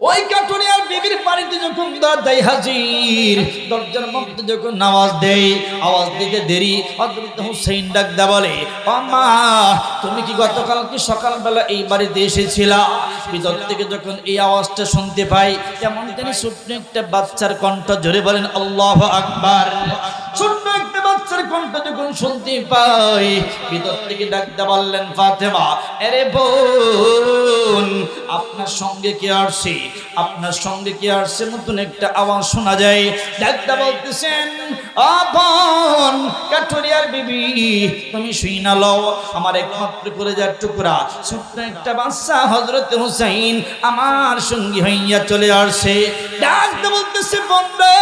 ওই কাটুরিয়ার বিবির বাড়িতে যখন দরজায় হাজির, দরজার মধ্যে যখন আওয়াজ দেয়, আওয়াজ দিতে দেরি, হযরত হুসাইন ডাক দা বলে, ও মা, তুমি কি গতকালকে সকালবেলা এই বাড়িতে এসেছিলা? ভিতর থেকে যখন এই আওয়াজটা শুনতে পাই, কেমন জানি ছোট্ট একটা বাচ্চার কণ্ঠ, জোরে বলেন আল্লাহু আকবার। ছোট্ট একটা বাচ্চার কণ্ঠ যখন শুনতে পাই, ভিতর থেকে ডাক দা বললেন, ফাতেমা, আরে বোন, আপনার সঙ্গে কে আসছে? আপনার সঙ্গে কে আসছে? নতুন একটা আওয়াজ শোনা যায়। ডাক্তার বলতেছেন, ও বোন, কাঠুরিয়ার বিবি, তুমি শুইনা লও, আমার একমাত্র কলেজার টুকরা ছোট্ট একটা বাচ্চা হযরত হুসাইন আমার সঙ্গী হইয়া চলে আসছে। ডাক্তার বলতেছে, বোন রে,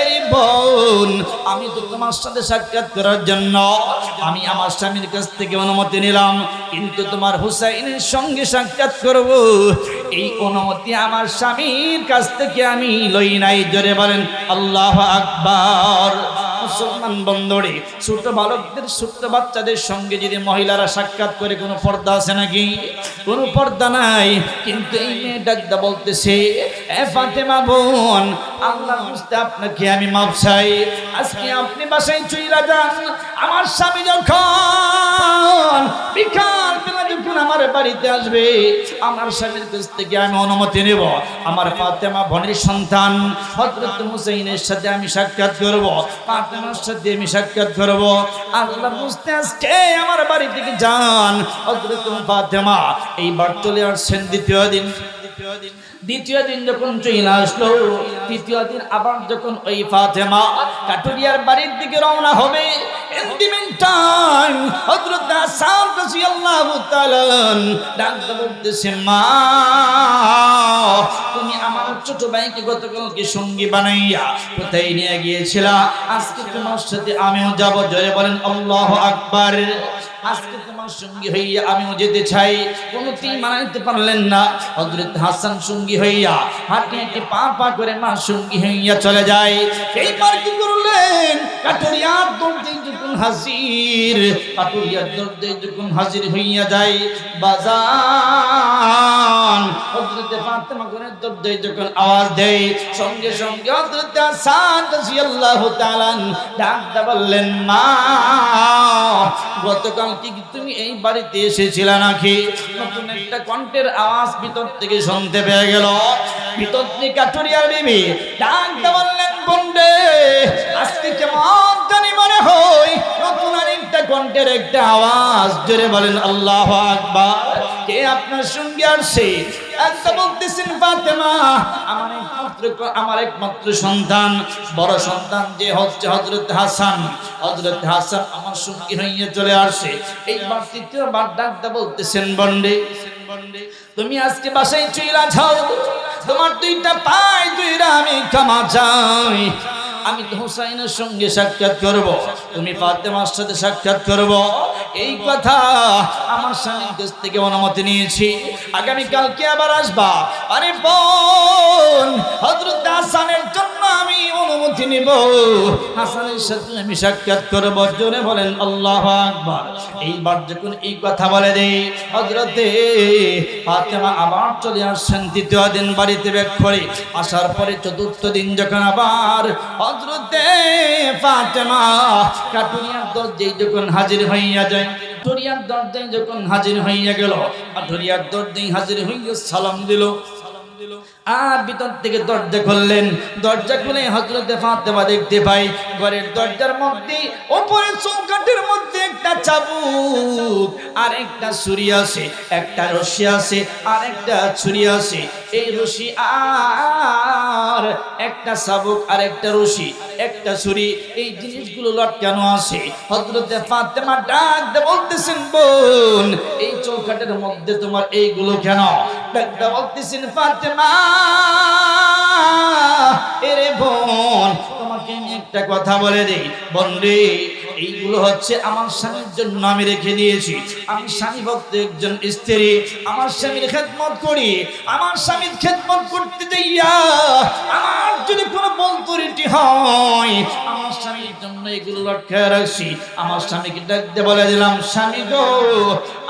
এই বোন, আমি তো তোমার সাথে সাক্ষাৎ করার জন্য আমি আমার স্বামীর কাছ থেকে অনুমতি নিলাম, কিন্তু তোমার হুসাইনের সঙ্গে সাক্ষাৎ করব, এই অনুমতি আমার স্বামীর কাছ থেকে আমি লই নাই। জোরে বলেন আল্লাহু আকবার। মুসলমান বন্ধুরে, ছোট বালকদের, ছোট বাচ্চাদের সঙ্গে যদি মহিলারা সাক্ষাৎ করে, কোনো পর্দা আছে নাকি? কোনো পর্দা নাই। কিন্তু এই মেয়ে ডাকদা বলতেছে, এ ফাতেমা বোন, আল্লাহ বুঝতে আপনাকে আমি মাফ চাই। আজকে আপনি বাসায় চইলা যান, আমার স্বামী যখন বিকাল বেলা যখন আমার বাড়িতে আসবে, আমার স্বামীর কাছ থেকে আমি অনুমতি নেব, আমার ফাতেমা বোনের সন্তান হযরত হুসাইনের সাথে আমি সাক্ষাৎ করব, ফাতেমার সাথে আমি সাক্ষাৎ করব। আল্লাহ বুঝতে আজকে আমার বাড়ি থেকে যান। হযরত ফাতেমা এইবার চলে আসছেন দ্বিতীয় দিন যখন চলে আসলো, তৃতীয় দিন আবার যখন ওই ফাতেমা কাটুরিয়ার বাড়ির দিকে রওনা হবে, in the meantime হযরত হাসান রাদিয়াল্লাহু তাআলা ডাকতে বলতেছে, মা, তুমি আমার ছোট ভাইকে গতকালকে সঙ্গী বানাইয়া কোথায় নিয়ে গিয়েছিলা? আজকে তোমার সাথে আমিও যাব। জোরে বলেন আল্লাহু আকবার। আজকে তোমার সঙ্গী হইয়া আমিও যেতে চাই। কোনতেই মানাইতে পারলেন না। হযরত হাসান সঙ্গী হইয়া হাঁটি হাঁটি পা পা করে মা সঙ্গী হইয়া চলে যায়। এইবার কি করলেন? কাটুরিয়ার দরজায় যখন হাজির, কাটুরিয়ার দরজায় যখন হাজির হইয়া যায়, বাজান হযরত ফাতেমা ঘরের দরজায় যখন আওয়াজ দেয়, সঙ্গে সঙ্গে হযরত হাসান রাদিয়াল্লাহু তাআলা ডাকতে বললেন, মা, গতকাল কি তুমি এই বাড়িতে এসেছিলা নাকি? নতুন একটা কণ্ঠের আওয়াজ ভিতর থেকে শুনতে পেয়ে গেল। ভিতর থেকে কাটুরিয়ার বিবি ডাকতে বললেন, বোন রে, আজকে কেমন জানি মনে হয় নতুন আরেকটা কণ্ঠের একটা আওয়াজ। জোরে বলেন আল্লাহু আকবার। কে আপনার সঙ্গে আসছে? একটা বলতেছেন, ফাতেমা, আমার একমাত্র সন্তান, বড় সন্তান যে হচ্ছে হযরত হাসান। হযরত হাসান আমার সঙ্গী হইয়া চলে আসে। এইবার তৃতীয়বার ডাকতে বলতেছেন, বন্ডে, তুমি আজকে বাসায় চইলা যাও, তোমার দুইটা পায়ে দুইরা আমি ক্ষমা চাই। আমি তো হুসাইনের সঙ্গে সাক্ষাৎ করব, তুমি ফাতেমার সাথে সাক্ষাৎ করব, এই কথা আমার স্বামীর কাছ থেকে অনুমতি নিয়েছি। আগামীকালকে আবার আসবা। আরে বোন, হযরত হাসানের জন্য আমি অনুমতি নিব, হাসানের সাথে আমি সাক্ষাৎ করব। জোরে বলেন আল্লাহু আকবার। এইবার যখন এই কথা বলে দেই, হযরতে ফাতেমা আবার চলে আসছেন তৃতীয় দিন বাড়িতে ব্যাক করে। আসার পরে চতুর্থ দিন যখন আবার হযরতে ফাতেমা কাটুরিয়ার দরজায় যখন হাজির হইয়া যায়, কাটুরিয়ার দরজায় যখন হাজির হইয়া গেল, কাটুরিয়ার দরজায় হাজির হইয়া সালাম দিল, আর ভিতর থেকে দরজা খুললেন। দরজা খুলে হযরতে ফাতেমা দেখতে পাই ঘরের দরজার মধ্যে উপরে চৌকাঠের মধ্যে একটা চাবুক আর একটা ছুরি আছে, একটা রশি আছে আর একটা ছুরি আছে। এই রশি আর একটা চাবুক আর একটা রশি, একটা ছুরি, এই জিনিসগুলো লটকানো আছে। হযরতে ফাতেমা ডাকতে বলতেছেন, বোন, এই চৌকাঠের মধ্যে তোমার এইগুলো কেন? ডাকতে বলতেছেন, ফাতেমা, এরে বোন, তোমাকে আমি একটা কথা বলে দেই, বোন রে, এইগুলো হচ্ছে আমার স্বামীর জন্য আমি রেখে দিয়েছি। আমি স্বামী ভক্ত একজন স্ত্রী, আমার স্বামীর খেদমত করি। আমার স্বামীর খেদমত করতে যাইয়া আমার যদি কোনো ভুল ত্রুটি হয়, আমার স্বামীর জন্য এগুলো লক্ষ্য রাখছি। আমার স্বামীকে ডাক দিয়ে বলে দিলাম, স্বামী গো,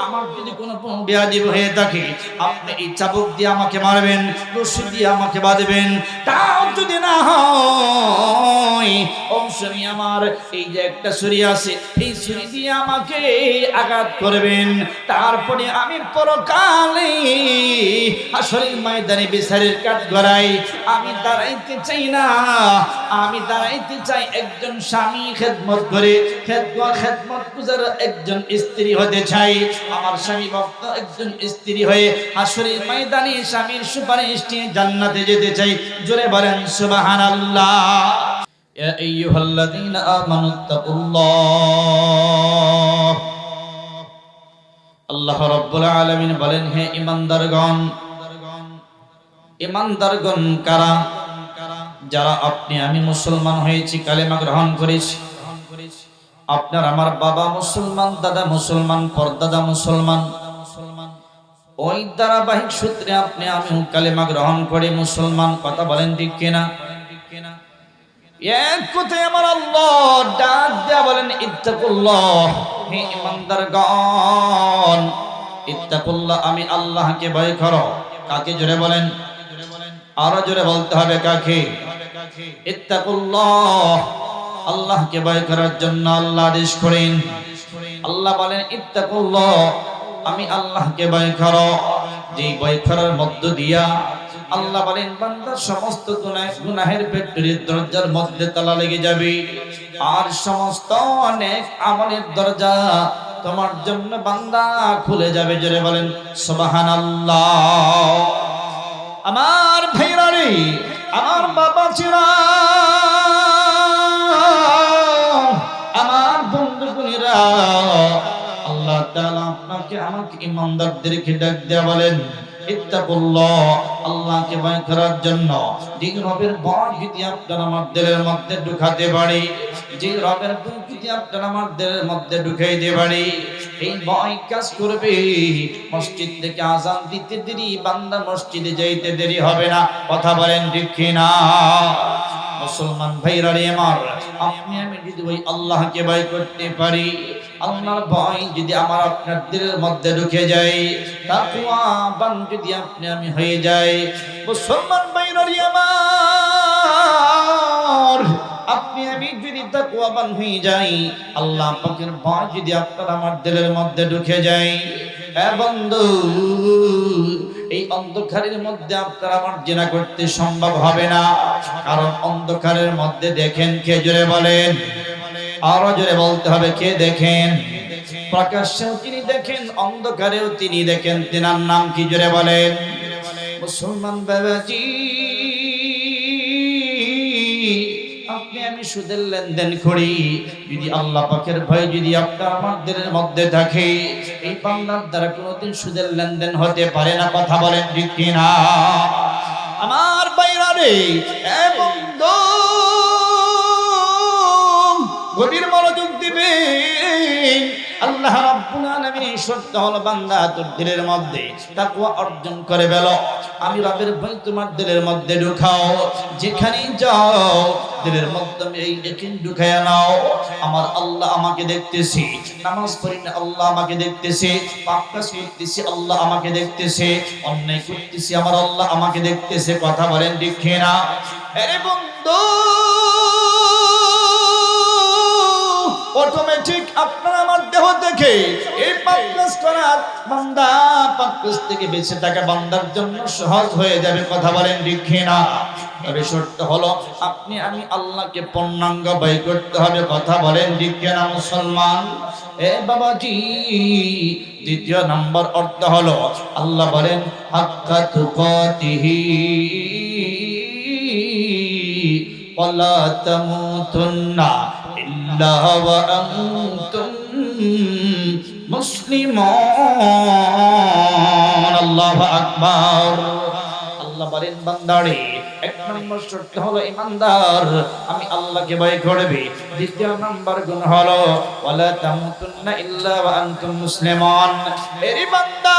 আমার যদি কোনো বেয়াদবি হয়ে থাকে আপনি এই চাবুক দিয়ে আমাকে মারবেন, রশি দিয়ে আমাকে বাঁধবেন। তাও যদি না হয়, ও স্বামী আমার এই যে একটা ছুরি আছে, এই ছুরি দিয়ে আমাকে আঘাত করবেন। তারপরে আমি পরকালে হাসরের ময়দানে বিচারের কাঠগড়াই আমি দাঁড়াইতে চাই না, আমি দাঁড়াইতে চাই একজন স্বামী খেদমত করে খেদমত গুজার একজন স্ত্রী হতে চাই। আমার স্বামী ভক্ত একজন স্ত্রী হয়ে হাসরের ময়দানে স্বামীর সুপারিশ নিয়ে জান্নাতে যেতে চাই। জোরে বলেন সুবহানাল্লাহ। ইয়া আইয়ুহাল্লাযীনা আমানুত্তাকুল্লাহ। আল্লাহ রাব্বুল আলামিন বলেন, হে ঈমানদারগণ, ঈমানদারগণ কারা? যারা আপনি আমি মুসলমান হয়েছি, কালেমা গ্রহণ করেছি। আপনার আমার বাবা মুসলমান, দাদা মুসলমান, পরদাদা মুসলমান, ওই ধারাবাহিক সূত্রে আপনি আমি কালেমা গ্রহণ করে মুসলমান। কথা বলেন ঠিক কিনা? এক কথায় আমার আল্লাহ ডাক দেয়া বলেন, ইত্তাকুল্লাহ, হে ঈমানদারগণ, ইত্তাকুল্লাহ, আমি আল্লাহকে ভয় করো। কাকে? জোরে বলেন, আরো জোরে বলতে হবে, কাকে? ইত্তাকুল্লাহ, আল্লাহকে ভয় করার জন্য আল্লাহ আদেশ করেন। আল্লাহ বলেন, ইত্তাকুল্লাহ, আমি আল্লাহকে ভয় করো। যে ভয় করার মধ্য দিয়া আল্লাহ বলেন, বান্দার সমস্ত গুনাহের ফ্যাক্টরির দরজার মধ্যে তালা লেগে যাবে, আর সমস্ত অনেক আমলের দরজা তোমার জন্য বান্দা খুলে যাবে। জোরে বলেন সুবহানাল্লাহ। আমার ভাইরা রে, আমার বাবা চিরা, আমার বন্ধুগুলিরা, আল্লাহ তাআলা আপনাকে আমাকে ঈমানদারদেরকে ডাক দেয়া বলেন, ইত্তাকুল্লাহ, আল্লাহকে ভয় করার জন্য। যে রবের ভয় যদি আপনার আমার দিলের মধ্যে ঢুকাতে পারি, যে রবের ভয় যদি আপনার আমার দিলের মধ্যে ঢুকাইতে পারি, এই ভয় কাজ করবে। মসজিদ থেকে আযান দিতে দেরি, বান্দা মসজিদে যাইতে দেরি হবে না। কথা বলেন ঠিক কিনা? মুসলমান ভাইরা রে আমার, আপনি আমি যদি ওই আল্লাহকে ভয় করতে পারি, আল্লাহর ভয় যদি আমার আপনার দিলের মধ্যে ঢুকে যায়, তাকওয়াবান যদি আপনি আমি হয়ে যাই, মুসলমান ভাইরা রে আমার, আপনি আমি যদি তাকওয়াবান হয়ে যাই, আল্লাহ পাকের ভয় যদি আপনার আমার দিলের মধ্যে ঢুকে যায়, এ বন্ধু, এই অন্ধকারের মধ্যে আপনার আমার জিনা করতে সম্ভব হবে না। কারণ অন্ধকারের মধ্যে দেখেন কে? জোরে বলেন, আরো জোরে বলতে হবে, কে দেখেন? প্রকাশ্যেও তিনি দেখেন, অন্ধকারেও তিনি দেখেন। তিনার নাম কি? জোরে বলেন। মুসলমান বাবাজি, আপনি আমি সুদের লেনদেন করি, যদি আল্লাহ পাকের ভয় যদি আপনার আমার দিলের মধ্যে থাকে, এই বান্দার দ্বারা কোনোদিন সুদের লেনদেন হতে পারে না। কথা বলেন ঠিক কিনা? আমার বাইরা রে, এবং গভীর মনোযোগ দিবেন। আল্লাহ রাব্বুল আলামিন এই শর্ত হলো, বান্দা তোর দিলের মধ্যে তাকওয়া অর্জন করে ফেলো। আমি রবের ভয় তোমার দিলের মধ্যে ঢুকাও। যেখানেই যাও দিলের মধ্যে এই ইয়াকিন ঢুকায়া নাও, আমার আল্লাহ আমাকে দেখতেছে। নামাজ পড়ি না, আল্লাহ আমাকে দেখতেছে। পাপ কাজ করতেছি, আল্লাহ আমাকে দেখতেছে। অন্যায় করতেছি, আমার আল্লাহ আমাকে দেখতেছে। কথা বলেন ঠিক কিনা? আরে বন্ধু, অটোমেটিক আপনার আমার দেহ দেখে এই পাপ কাজ করার, বান্দা পাপ কাজ থেকে বেঁচে থাকা বান্দার জন্য সহজ হয়ে যাবে। কথা বলেন ঠিক কিনা? তবে শর্ত হলো, আপনি আমি আল্লাহকে পূর্ণাঙ্গ ভয় করতে হবে। কথা বলেন ঠিক কিনা মুসলমান? এ বাবাজি, দ্বিতীয় নম্বর অর্থ হলো, আল্লাহ বলেন, হাক্কা তুকাতিহি ওয়ালা তামুতুন্না ইল্লা ওয়া আনতুম মুসলিমুন। আল্লাহু আকবার। আল্লাহ বলেন, বান্দারে এক নম্বর শর্ত হলো ইমানদার, আমি আল্লাহকে ভয় করবে। দ্বিতীয় নম্বর গুণ হলো ওয়ালা তামুতুন্না ইল্লা ওয়া আনতুম মুসলিমুন। এরি বান্দা,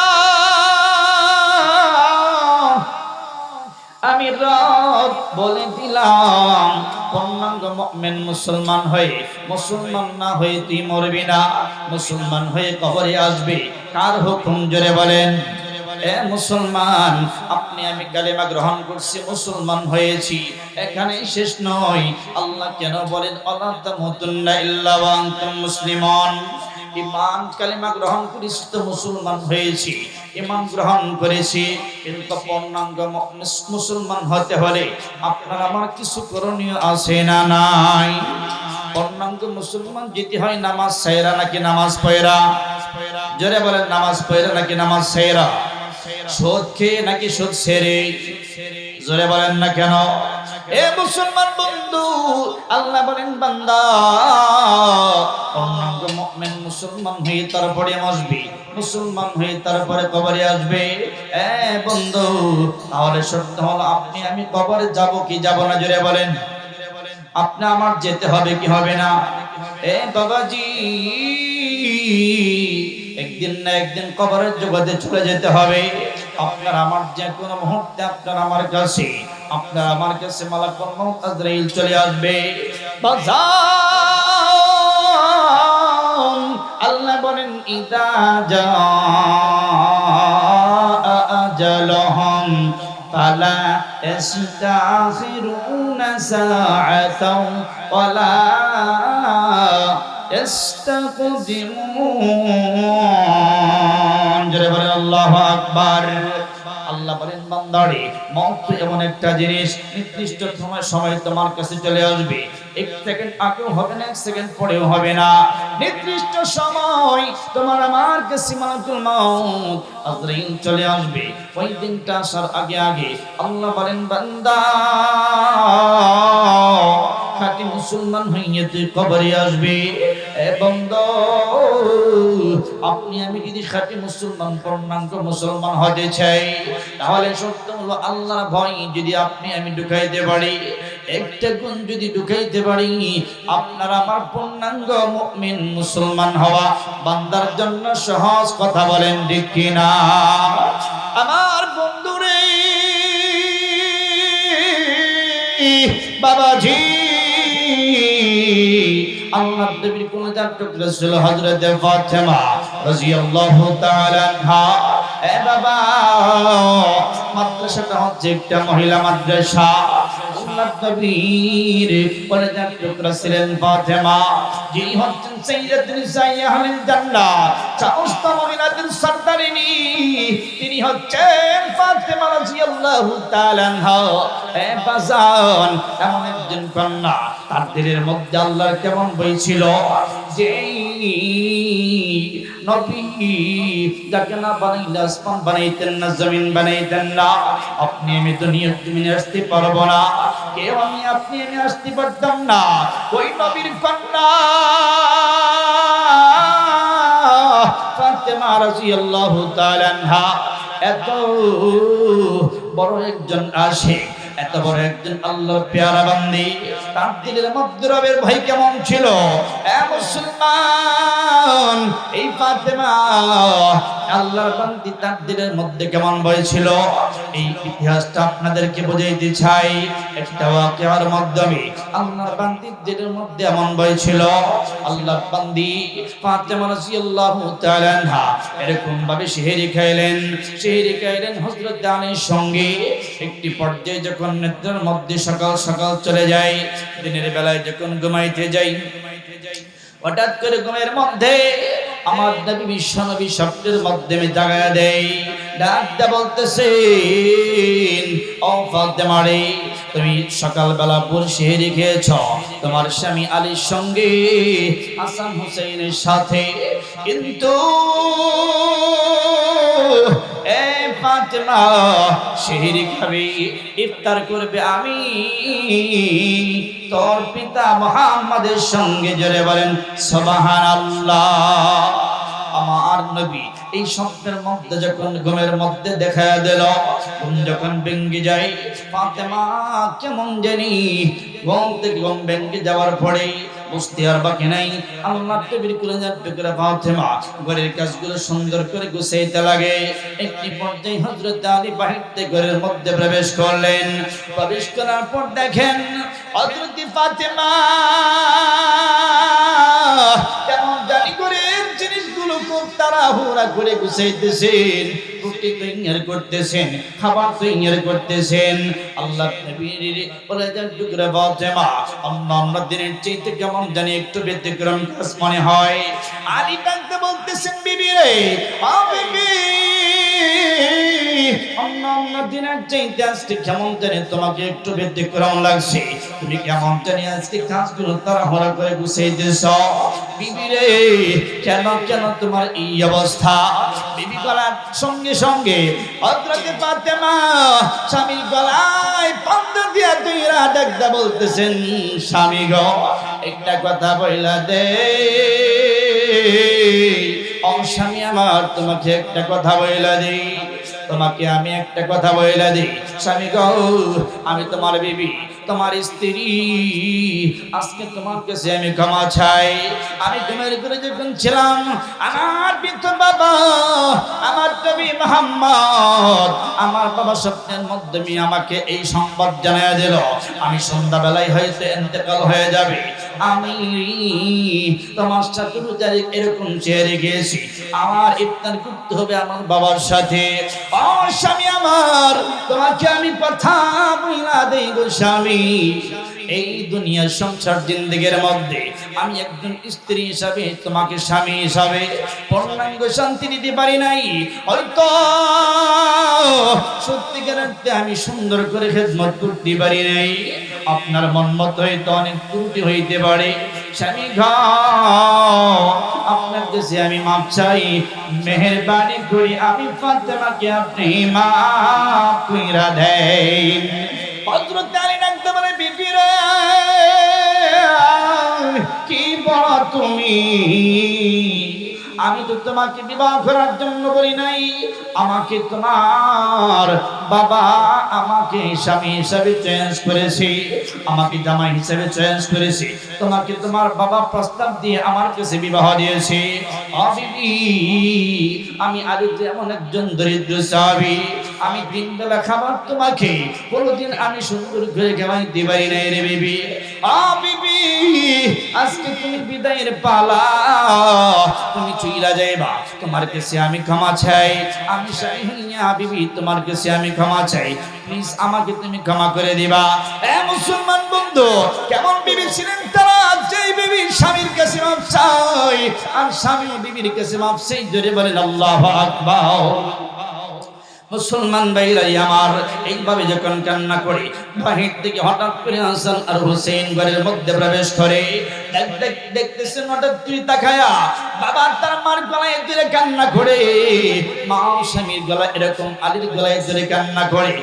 আমি রব বলে দিলাম, পূর্ণাঙ্গ মুমিন মুসলমান হয়ে, মুসলমান না হয়ে তুই মরবি না, মুসলমান হয়ে কবরে আসবি। কার হুকুম জোরে বলেন? এ মুসলমান, আপনি আমি কালেমা গ্রহণ করছি, মুসলমান হয়েছি, এখানেই শেষ নয়। আল্লাহ কেন বলেন ওয়ালা তামুতুন্না ইল্লা ওয়া আনতুম মুসলিমুন? ঈমান কালেমা গ্রহণ করেছি তো মুসলমান হয়েছি, ঈমান গ্রহণ করেছি, কিন্তু পূর্ণাঙ্গ মুসলমান হতে হলে আপনার আমার কিছু করণীয় আছে না নাই? পূর্ণাঙ্গ মুসলমান যেতে হয় নামাজ ছাইরা নাকি নামাজ পয়রা? জোরে বলেন, নামাজ পয়রা নাকি নামাজ ছাইরা? সুদ খেয়ে নাকি সুদ ছেড়ে? জোরে বলেন না কেন? এ মুসলমান বন্ধু, আল্লাহ বলেন বান্দা, পূর্ণাঙ্গ মুমিন মুসলমান হয়ে তারপরে আসবে, মুসলমান হয়ে তারপরে কবরে আসবে। এ বন্ধু, তাহলে শর্ত হলো আপনি আমি কবরে যাব কি যাব না? জোরে বলেন। আপনি আমার যেতে হবে কি হবে না? এ বাবাজি, একদিন না একদিন কবরের জগতে চলে যেতে হবে। আপনার আমার যে কোনো মুহূর্তে আপনার আমার কাছে মালাকুল মউত আজরাইল চলে আসবে। বাজান, আল্লাহ বলেন ইদা জাআ আজালুহুম ফালা ইস্তাখিরুনা সাআতাও ওয়ালা ইস্তাকদিমুন। জোরে বলেন আল্লাহু আকবার। আল্লাহ বলেন বান্দারে, মওত এমন একটা জিনিস, নির্দিষ্ট সময় তোমার কাছে চলে আসবে। এক সেকেন্ড আগেও হবে না, এক সেকেন্ড পরেও হবে না। নির্দিষ্ট সময় তোমার আমার কাছে মালাকুল মউত আজরাইল চলে আসবে। ওই দিনটা আসার আগে আগে আল্লাহ বলেন বান্দা, খাঁটি মুসলমান হইয়া তুই কবরে আসবি। এ বন্ধু, আপনি আমি যদি খাঁটি মুসলমান, পূর্ণাঙ্গ মুসলমান হতে চাই, তাহলে সত্য হলো আল্লাহর ভয় যদি আপনি আমি ঢুকাইতে পারি, একটা গুণ যদি ঢুকাইতে পারি, আপনার আমার পূর্ণাঙ্গ মুমিন মুসলমান হওয়া বান্দার জন্য সহজ। কথা বলেন ঠিক কিনা? আমার বন্ধুরে, বাবাজি, আল্লাহর নবীর কলিজার টুকরা ছিল হযরত ফাতেমা রাদিয়াল্লাহু তাআলা আনহা। এ বাবা, মাদ্রাসাটা হচ্ছে একটা মহিলা মাদ্রাসা। আল্লাহর নবীর কলিজার টুকরা ছিলেন ফাতেমা, যিনি হচ্ছেন সাইয়্যিদাতুন নিসাই আহলিল জান্নাহ, সমস্ত মহিলাদের সরদারিনী। তিনি হচ্ছেন ফাতেমা রাদিয়াল্লাহু তাআলা আনহা। এ বাজান, এমন একজন কন্যা, তার দিলের মধ্যে আল্লাহর কেমন বই ছিল, যে নবী যাকে না বানাইলে আসমান বানাইতেন না, জমিন বানাইতেন না। আপনি আমি দুনিয়ার জমিনে আসতে পারবো না, কেউ আপনি আমি আসতে পারতাম না। ওই নবীর কন্যা ফাতেমা রাদিয়াল্লাহু তাআলা আনহা এত বড় একজন আশিক, এত বড় একজন আল্লাহর পেয়ারা বান্দি, তার দিলের মধ্যে রবের ভয় কেমন ছিল? এ মুসলমান, এই ফাতেমা আল্লাহর বান্দি, তার দিলের মধ্যে কেমন ভয় ছিল, এই ইতিহাসটা আপনাদেরকে বোঝাইতে চাই। একটা ওয়াকিয়ার মাধ্যমে আল্লাহর বান্দির দিলের মধ্যে এমন ভয় ছিল। আল্লাহর বান্দি ফাতেমা রাদিয়াল্লাহু তাআলা আনহা এরকম ভাবে সেহরি খাইলেন হযরত আলীর সঙ্গে। একটি পর্যায়ে যখন নিদ্রার মধ্যে সকাল সকাল চলে যায়, দিনের বেলায় যখন ঘুমাইতে যাই, হঠাৎ করে ঘুমের মধ্যে আমার নবী বিশ্বনবী শব্দের মাধ্যমে জাগায়া দেয়, ডাক দা বলতেছেন, ও ফাতেমা রে, তুমি সকালবেলা ভোর সেহরি খেয়েছ তোমার স্বামী আলীর সঙ্গে, হাসান হুসাইনের সাথে, কিন্তু এ ফাতেমা সেহরি খাবে, ইফতার করবে আমি তোর পিতা মুহাম্মাদের সঙ্গে। জোরে বলেন সুবহানাল্লাহ। আমার নবী এই স্বপ্নের মধ্যে যখন ঘুমের মধ্যে দেখা দিল, ঘুম যখন ভেঙে যায়, ফাতেমা কেমন জানি ঘুম থেকে ঘুম ভেঙে যাওয়ার পরে বুঝতে আর বাকি নাই, আল্লাহর নবীর কলিজার টুকরা ফাতেমা ঘরের কাজগুলো সুন্দর করে গুছাইতে লাগে। একটি পর্যায়ে হযরত আলী বাহির থেকে ঘরের মধ্যে প্রবেশ করলেন। প্রবেশ করার পর দেখেন হযরত ফাতেমা কেমন জানি করে জিনিসগুলো খুব তাড়াহুড়া করে গুছাইতেছেন, রুটি তৈরি করতেছেন, খাবার তৈরি করতেছেন। আল্লাহর নবীর কলিজার টুকরা ফাতেমা অন্যান্য দিনের চাইতে কেমন জানি একটু ব্যতিক্রম কাজ মনে হয়। আলী ডাকতে বলতেছেন, বিবি রে, ও বিবি, অন্যান্য দিনের চাইতে আজকে কেমন জানি তোমাকে একটু ব্যতিক্রম লাগছে, তুমি কেমন জানি আজকে কাজগুলো তাড়াহুড়া করে গুছাইতেছ। বিবি রে, কেন কেন তোমার এই অবস্থা? বিবি বলার সঙ্গে সঙ্গে হযরত ফাতেমা স্বামীর গলায় পান্না দিয়া দুইরা ডাকতে বলতেছেন, স্বামী গো, একটা কথা বইলা দে। ও স্বামী আমার, তোমাকে একটা কথা বইলা দেই, তোমাকে আমি একটা কথা বইলা দিই। স্বামী গো, আমি তোমার বিবি, তোমার স্ত্রী, আজকে তোমার কাছে আমি ক্ষমা চাই। আমি ঘুমের ঘরে যখন ছিলাম, আমার বৃদ্ধ বাবা, আমার নবী মুহাম্মদ, আমার বাবা স্বপ্নের মাধ্যমে আমাকে এই সংবাদ জানাইয়া দিল, আমি সন্ধ্যাবেলায় হয়তো ইন্তেকাল হয়ে যাবে। আমি তোমার সাথে এরকম চেয়ে গিয়েছি, আমার ইফতার করতে হবে আমার বাবার সাথে। ও স্বামী আমার, তোমাকে আমি কথা বইলা দেই গো স্বামী, এই দুনিয়ার সংসার জিন্দেগির মধ্যে আমি একজন স্ত্রী হিসাবে, তোমাকে স্বামী হিসাবে পূর্ণাঙ্গ শান্তি দিতে পারি নাই। হয়তো সত্যিকার অর্থে আমি সুন্দর করে খেদমত করতে পারি নাই, আপনার মন মতো হয়তো অনেক ত্রুটি হইতে পারে। স্বামী গো, আপনার কাছে আমি মাপ চাই, মেহেরবানি করে আমি ফাতেমাকে আপনি মাফ কইরা দেন। হযরত আলী ডাকতে বলে, বিবি রে, কি বলো তুমি? আমি তো তোমাকে বিবাহ করার জন্য বলি নাই, আমাকে তোমার বাবা আমাকে স্বামী হিসাবে চেঞ্জ করেছে, আমাকে জামাই হিসাবে চেঞ্জ করেছে, তোমাকে তোমার বাবা প্রস্তাব দিয়ে আমার কাছে বিবাহ দিয়েছে। ও বিবি, আমি আলী যেমন একজন দরিদ্র সাহাবী, আমি দিন বেলা খাবার তোমাকে কোনোদিন আমি সুন্দর করে খাওয়াইতে পারি নাই রে বিবি। ও বিবি, আজকে তুমি বিদায়ের পালা, তুমি চইলা যাইবা, তোমার কাছে আমি ক্ষমা চাই। আমি শাহিনিয়া বিবি, তোমার কাছে আমি ক্ষমা চাই, প্লিজ আমাকে তুমি ক্ষমা করে দিবা। এ মুসলমান বন্ধু, কেমন বিবি ছিলেন তারা, যেই বিবি স্বামীর কাছে মাফ চাই আর স্বামী বিবির কাছে মাফ চাই। জোরে বলেন আল্লাহু আকবার। মুসলমান ভাইরাই আমার, এইভাবে যখন কান্না করে বাহির থেকে হঠাৎ করে হাসান আর হুসেন ঘরের মধ্যে প্রবেশ করে, দেখতেছেন হঠাৎ তুই তাকায়া বাবা তার মার গলায় ধরে কান্না করে, মা স্বামীর গলায় এরকম আলীর গলায় ধরে কান্না করে,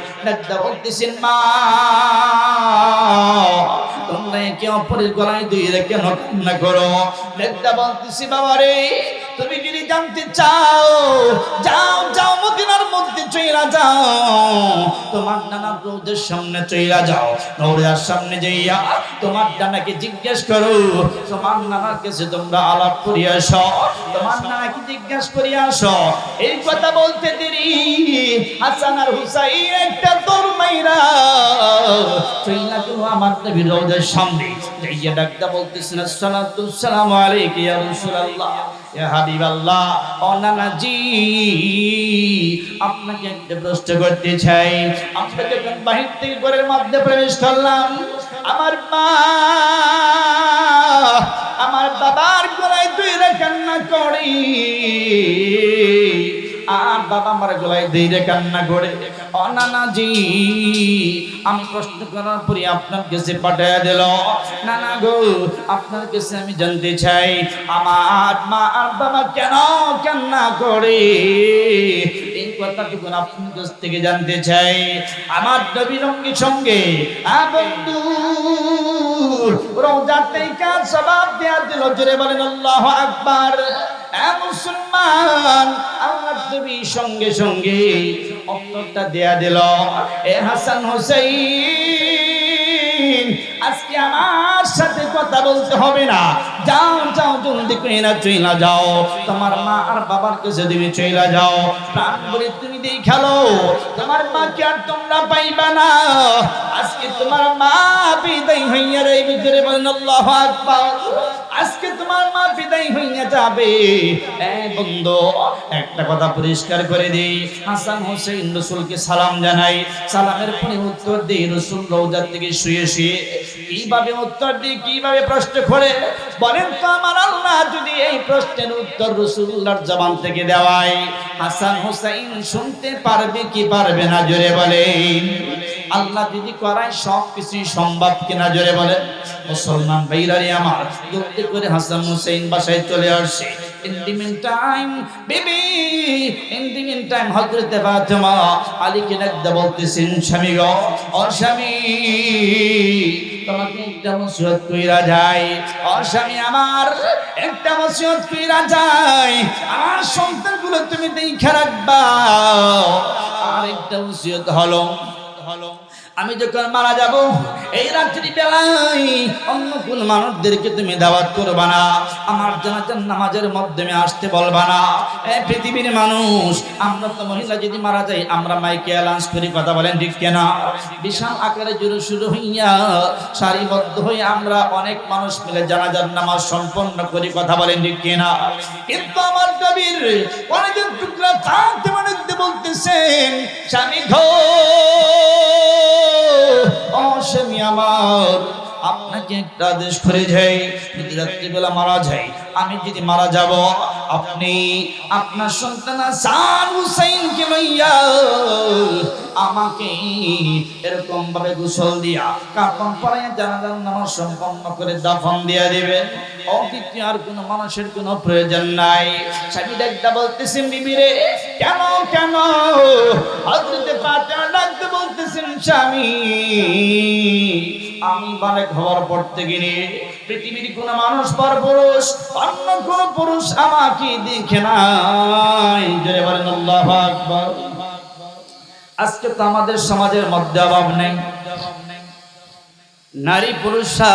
বলতেছেন, মা তোমরা একে অপরের গলায় ধরে কেন কান্না করো? বলতেছি, বাবা রে, তুমি যদি জানতে চাও, যাও যাও মদিনার মধ্যে চইলা যাও, তোমার নানা রোদের সামনে চইলা যাও, রোদের সামনে যাইয়া তোমার নানাকে জিজ্ঞেস করো, তোমার নানার কাছে তোমরা আলাপ করিয়া আসো, তোমার নানাকে জিজ্ঞেস করিয়া আসো। এই কথা বলতে দেরি হাসান আর হুসাইন একটা দৌড় মাইরা চইলা গেল আমার নবীর রোদের সামনে যাইয়া ডাকতে বলতেছেন, আসসালাতু আসসালামু আলাইকা ইয়া রাসূলুল্লাহ, ইয়া হাবিবাল্লাহ। ও নানাজি, আপনাকে একটা প্রশ্ন করতে চাই। আমরা যখন বাহির থেকে ঘরের মধ্যে প্রবেশ করলাম, আমার মা আমার বাবার গলায় ধরে কান্না করে, আর বাবা আমার গলায় ধরে কান্না করে। ও নানাজি, আমি প্রশ্ন করার পরে আপনার কাছে পাঠিয়ে দিল। নানা গো, আপনার কাছে আমি জানতে চাই, আমার মা আর বাবা কেন কান্না করে? এই কথাটুকু আপনার কাছ থেকে জানতে চাই। আমার নবীর সঙ্গে বন্ধু রোজা থেকে জবাব দেয়া দিল। জোরে বলেন আল্লাহু আকবার। মুসলমান, আল্লাহর নবী সঙ্গে সঙ্গে উত্তরটা দেয়া দিল, এ হাসান হোসেন, আজকে আমার সাথে কথা বলতে হবে না, যাও যাও জলদি করে না চইলা যাও, তোমার মা আর বাবার কাছে তুমি চইলা যাও, প্রাণ ভরে তুমি দেখালো তোমার মাকে আর তোমরা পাইবা না। আজকে তোমার মা বিদায় হইয়া রে ভিতরে বলেন আল্লাহু আকবার, আজকে তোমার মা বিদায় হইয়া যাবে। বন্ধু, একটা কথা পরিষ্কার করে দেই, হাসান হোসেন রাসূলকে সালাম জানাই, সালামের পরে উত্তর দেই রাসূল রওজা থেকে শুয়ে শুয়ে কিভাবে উত্তর দিই, কিভাবে প্রশ্ন করে বলেন তো আমার আল্লাহ যদি এই প্রশ্নের উত্তর রাসূলুল্লাহর জবান থেকে দেওয়ায় হাসান হোসেন শুনতে পারবে কি পারবে না, জোরে বলেন। আল্লাহ যদি করায় সব কিছুই সম্ভব কিনা, জোরে বলেন। মুসলমান ভাইরারে আমার, যুক্তি করে হাসান হোসেন বাসায় চলে আসছে। In the meantime, baby, in the meantime, হযরত ফাতেমা আলীকে ডাকতে বলতেছেন, স্বামী গো, ও স্বামী, তোমাকে একটা নসিহত কইরা যায়, ও স্বামী আমার, একটা নসিহত কইরা যায়, আমার সন্তানগুলো তুমি দেখে রাখবা। আর একটা নসিহত হলো, আমি যখন মারা যাব এই রাত্রি বেলায় অন্য কোন মানুষদেরকে তুমি দাওয়াত করবা না, আমার জানাজার নামাজের মাধ্যমে আসতে বলবা না। পৃথিবীর মানুষ, আমরা তো মহিলা যদি মারা যাই আমরা মাইকে অ্যালাউন্স করি, কথা বলেন ঠিক কিনা? বিশাল আকারে জোরে শুরু হইয়া সারিবদ্ধ হয়ে আমরা অনেক মানুষ মিলে জানাজার নামাজ সম্পন্ন করি, কথা বলেন ঠিক কিনা? কিন্তু আমার নবীর অনেকের টুকরা থাকতে মানুষদের বলতেছেন, স্বামী ঘো, ও স্বামী আমার, আপনাকে একটা আদেশ করে যাই, যদি রাত্রিবেলা মারা যাই, আমি যদি মারা যাব, আপনি আপনার সন্তান হাসান হুসাইনকে লইয়া আমাকে এরকম ভাবে গোসল দিয়া কাফন পরাইয়া জানাজার নামাজ সম্পন্ন করে দাফন দিয়া দিবেন। অদ্বিতীয় আর কোনো মানুষের কোনো প্রয়োজন নাই। স্বামী ডাকতে বলতেছেন, বিবি রে, কেন কেন? হযরতে ফাতেমা ডাকতে বলতেছেন, স্বামী, আমি বালেক হওয়ার পর থেকে নিয়ে পৃথিবীর কোন মানুষ পর পুরুষ অন্য কোন পুরুষ আমাকে দেখে নাই, জোরে বলেন আল্লাহু আকবার। আজকে তো আমাদের সমাজের মধ্যে অভাব নেই, নারী পুরুষরা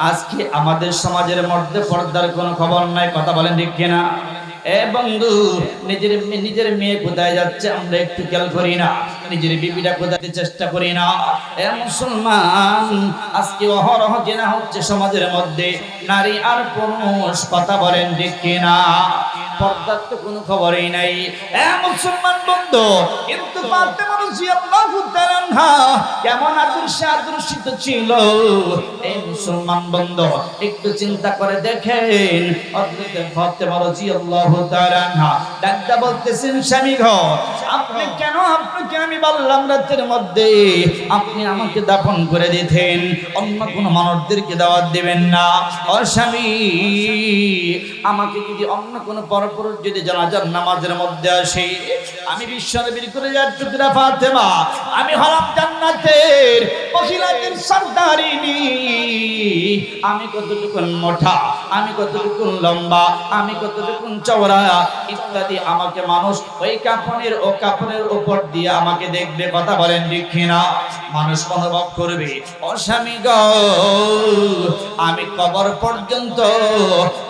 আজকে আমাদের সমাজের মধ্যে পর্দার কোনো খবর নাই, কথা বলেন ঠিক কিনা? বন্ধু, নিজের মেয়ে কোথায় যাচ্ছে আমরা একটু খেয়াল করি না, নিজের বিবিটা কোথায় চেষ্টা করি না। মুসলমান, আজকে অহরহ জেনা হচ্ছে সমাজের মধ্যে, নারী আর পুরুষ, কথা বলেন ঠিক কিনা? পর্দার তো কোনো খবরই নাই। মুসলমান বন্ধু, কিন্তু ফাতেমা রাদিয়াল্লাহু তাআলা আনহা কেমন আদর্শে আদর্শিত ছিল, এই মুসলমান বন্ধু একটু চিন্তা করে দেখেন। হযরত ফাতেমা রাদিয়াল্লাহু তাআলা আনহা ডাকতে বলতেছেন, স্বামী গো, আপনাকে আমি বললাম রাতের মধ্যে আপনি আমাকে দাফন করে দিতেন, অন্য কোনো মানুষদেরকে দাওয়াত দিবেন না। ও স্বামী, আমাকে যদি অন্য কোনো পরপুরুষ যদি জানাজার নামাজের মধ্যে আসে, আমি বিশ্বনবীর কলিজার টুকরা ফাতেমা, আমি হলাম জান্নাতের মহিলাদের সরদারিনী, আমি কতটুকু মোটা, আমি কতটুকু লম্বা, আমি কতটুকু চওড়া ইত্যাদি আমাকে মানুষ ওই কাপড়ের উপর দিয়ে আমাকে দেখবে, কথা বলেন ঠিক কিনা? মানুষ অনুভব করবে, ও স্বামী গো, আমি কবর পর্যন্ত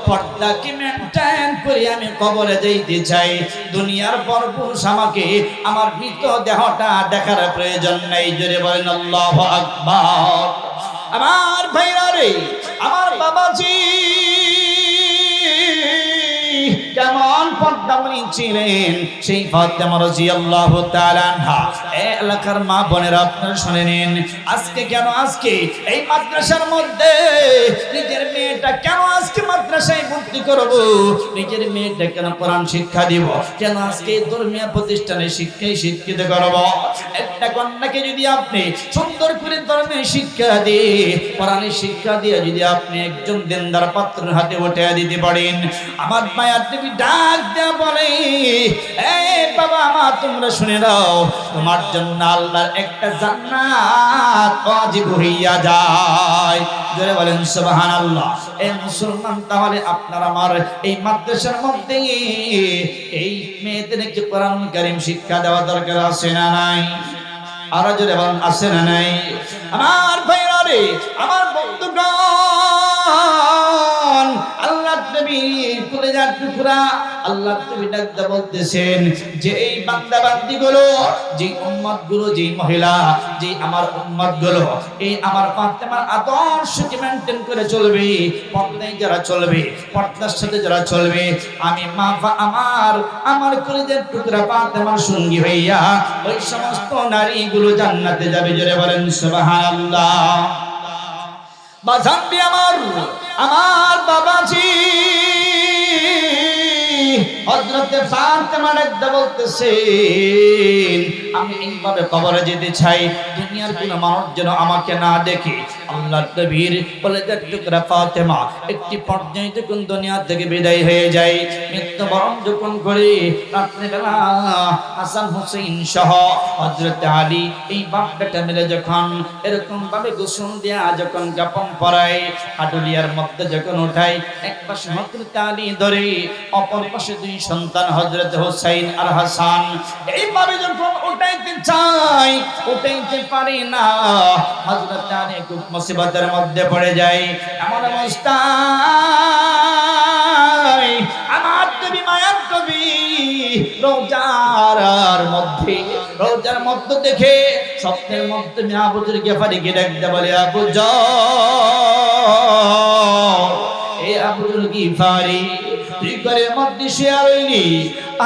পর্দাকে মেনটেন করে আমি কবরে যেতে চাই। দুনিয়ার পর পুরুষ আমাকে আমার মৃত দেহটা দেখার প্রয়োজন নেই, জোরে বলেন আল্লাহু আকবার। আমার ভাইরা রে, আমার বাবাজি কেমন পর্দামণি ছিলেন, সেই ফাতেমা রাদিয়াল্লাহু তাআলা আনহা। এলাকার মা বোনেরা আপনারা শুনে নিন, আজকে কেন আজকে এই মাদ্রাসার মধ্যে নিজের মেয়েটা কেন আজকে মাদ্রাসায় ভর্তি করব, নিজের মেয়েটা কেন কোরআন শিক্ষা দিব, কেন আজকে ধর্মীয় প্রতিষ্ঠানে শিক্ষিত করব? একটা একটা কন্যাকে যদি আপনি সুন্দর করে ধর্মের শিক্ষা দিয়ে কোরআনের শিক্ষা দিয়ে যদি আপনি একজন দিনদার পাত্রের হাতে উঠে দিতে পারেন, আমার মায়ের দেবী ডাক দেয়া বলে, এই বাবা মা তোমরা শুনে নাও, তোমার জন্য আল্লাহর একটা জান্নাত ওয়াজিব হইয়া যায়। জোরে বলেন সুবহানাল্লাহ। এই মুসলমান, তাহলে আপনার আমার এই মাদ্রাসার মধ্যে এই মেয়েদেরকে কোরআন কারীম শিক্ষা দেওয়া দরকার আছে না নাই? আর জোরে বলেন আছে না নাই? আমার ভাইরা রে, আমার বন্ধুগণ, আল্লাহ নবী কলেজার টুকরা, আল্লাহ নবী ডাকতে বলতেছেন যে এই বান্দা বান্দীগুলো, যে উম্মতগুলো, যে মহিলা, যে আমার উম্মতগুলো এই আমার ফাতেমার আদর্শকে মেইনটেইন করে চলবে, পর্দায় যারা চলবে, পর্দার সাথে যারা চলবে, আমি মা আমার কলেজার টুকরা ফাতেমার সঙ্গী হইয়া ওই সমস্ত নারীগুলো জান্নাতে যাবে। জোরে বলেন সুবহানাল্লাহ। বাজানবি আমার বাবাজি হযরতে ফাতেমা ডাকতে বলতেছেন, আমি এইভাবে কবরে যেতে চাই, দুনিয়ার কোন মানুষ যেন আমাকে না দেখে। আল্লাহর নবীর কলেজার টুকরা ফাতেমা একটি পর্যায়ে যখন দুনিয়া থেকে বিদায় হয়ে যায়, মৃত্যুবরণ যখন করে, রাত্রিবেলা হাসান হুসাইন সহ হযরতে আলী এই বাপ বেটা মিলে যখন এরকম ভাবে গোসল দেয়া যখন কাফন পরায়, হাটুলিয়ার মধ্যে যখন উঠায়, এক পাশে হযরতে আলী ধরে, অপর পাশে দুই সন্তান হযরতে হুসাইন আর হাসান, এইভাবে যখন উঠাইতে চায় উঠাইতে পারে না, হযরত আলী খুব মুসিবতের মধ্যে পড়ে যায়। এমন অবস্থায় আমার নবী মায়ার নবী রোজার মধ্যে দেখে স্বপ্নের মধ্যে আবু যর গিফারিকে ডাকতে বলে, আবু যর, এ আবু যর গিফারি, তুই ঘরের মধ্যে শুয়ে রইলি,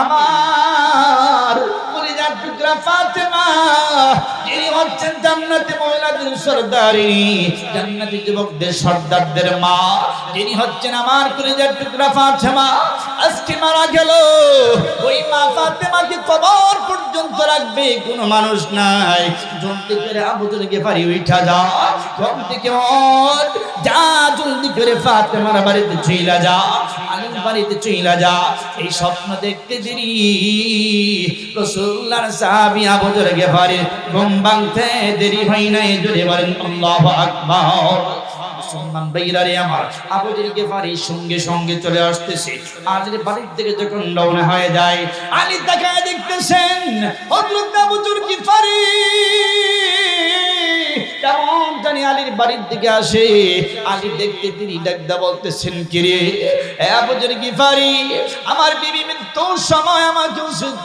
আমার কলিজার টুকরা ফাতেমা, যিনি হচ্ছেন জান্নাতি মহিলাদের সরদারি, জান্নাতি যুবকদের সর্দারদের মা, যিনি হচ্ছেন আমার কলিজার টুকরা ফাতেমা, আজকে মারা গেল। ওই মা ফাতেমাকে কবর পর্যন্ত রাখবে কোনো মানুষ নাই। জলদি করে আবু যর গিফারি উঠা যা, ঘুম থেকে ওঠ, যা জলদি করে ফাতেমার বাড়িতে চইলা যা, আলীর বাড়িতে চইলা যা। এই স্বপ্ন দেখতে দেরি রাসূলুল্লাহর সাহাবী আবু যর গিফারি ঘুম ভাঙতে দেরি হয় নাই। জোরে বলেন আল্লাহু আকবার। মুসলমান ভাইরা রে আমার, আবু যর গিফারি সঙ্গে সঙ্গে চলে আসতেছে। আলীর বাড়ির থেকে যখন রওনা হয়ে যায়, আলী তাকায় দেখতেছেন হযরত আবু যর গিফারি কেমন জানি আলীর বাড়ির দিকে আসে। আলী দেখতে তিনি ডাকদা বলতেছেন, কিরে আবু যর গিফারি, আমার বিবি মৃত্যুর সময় আমাকে ওষুধ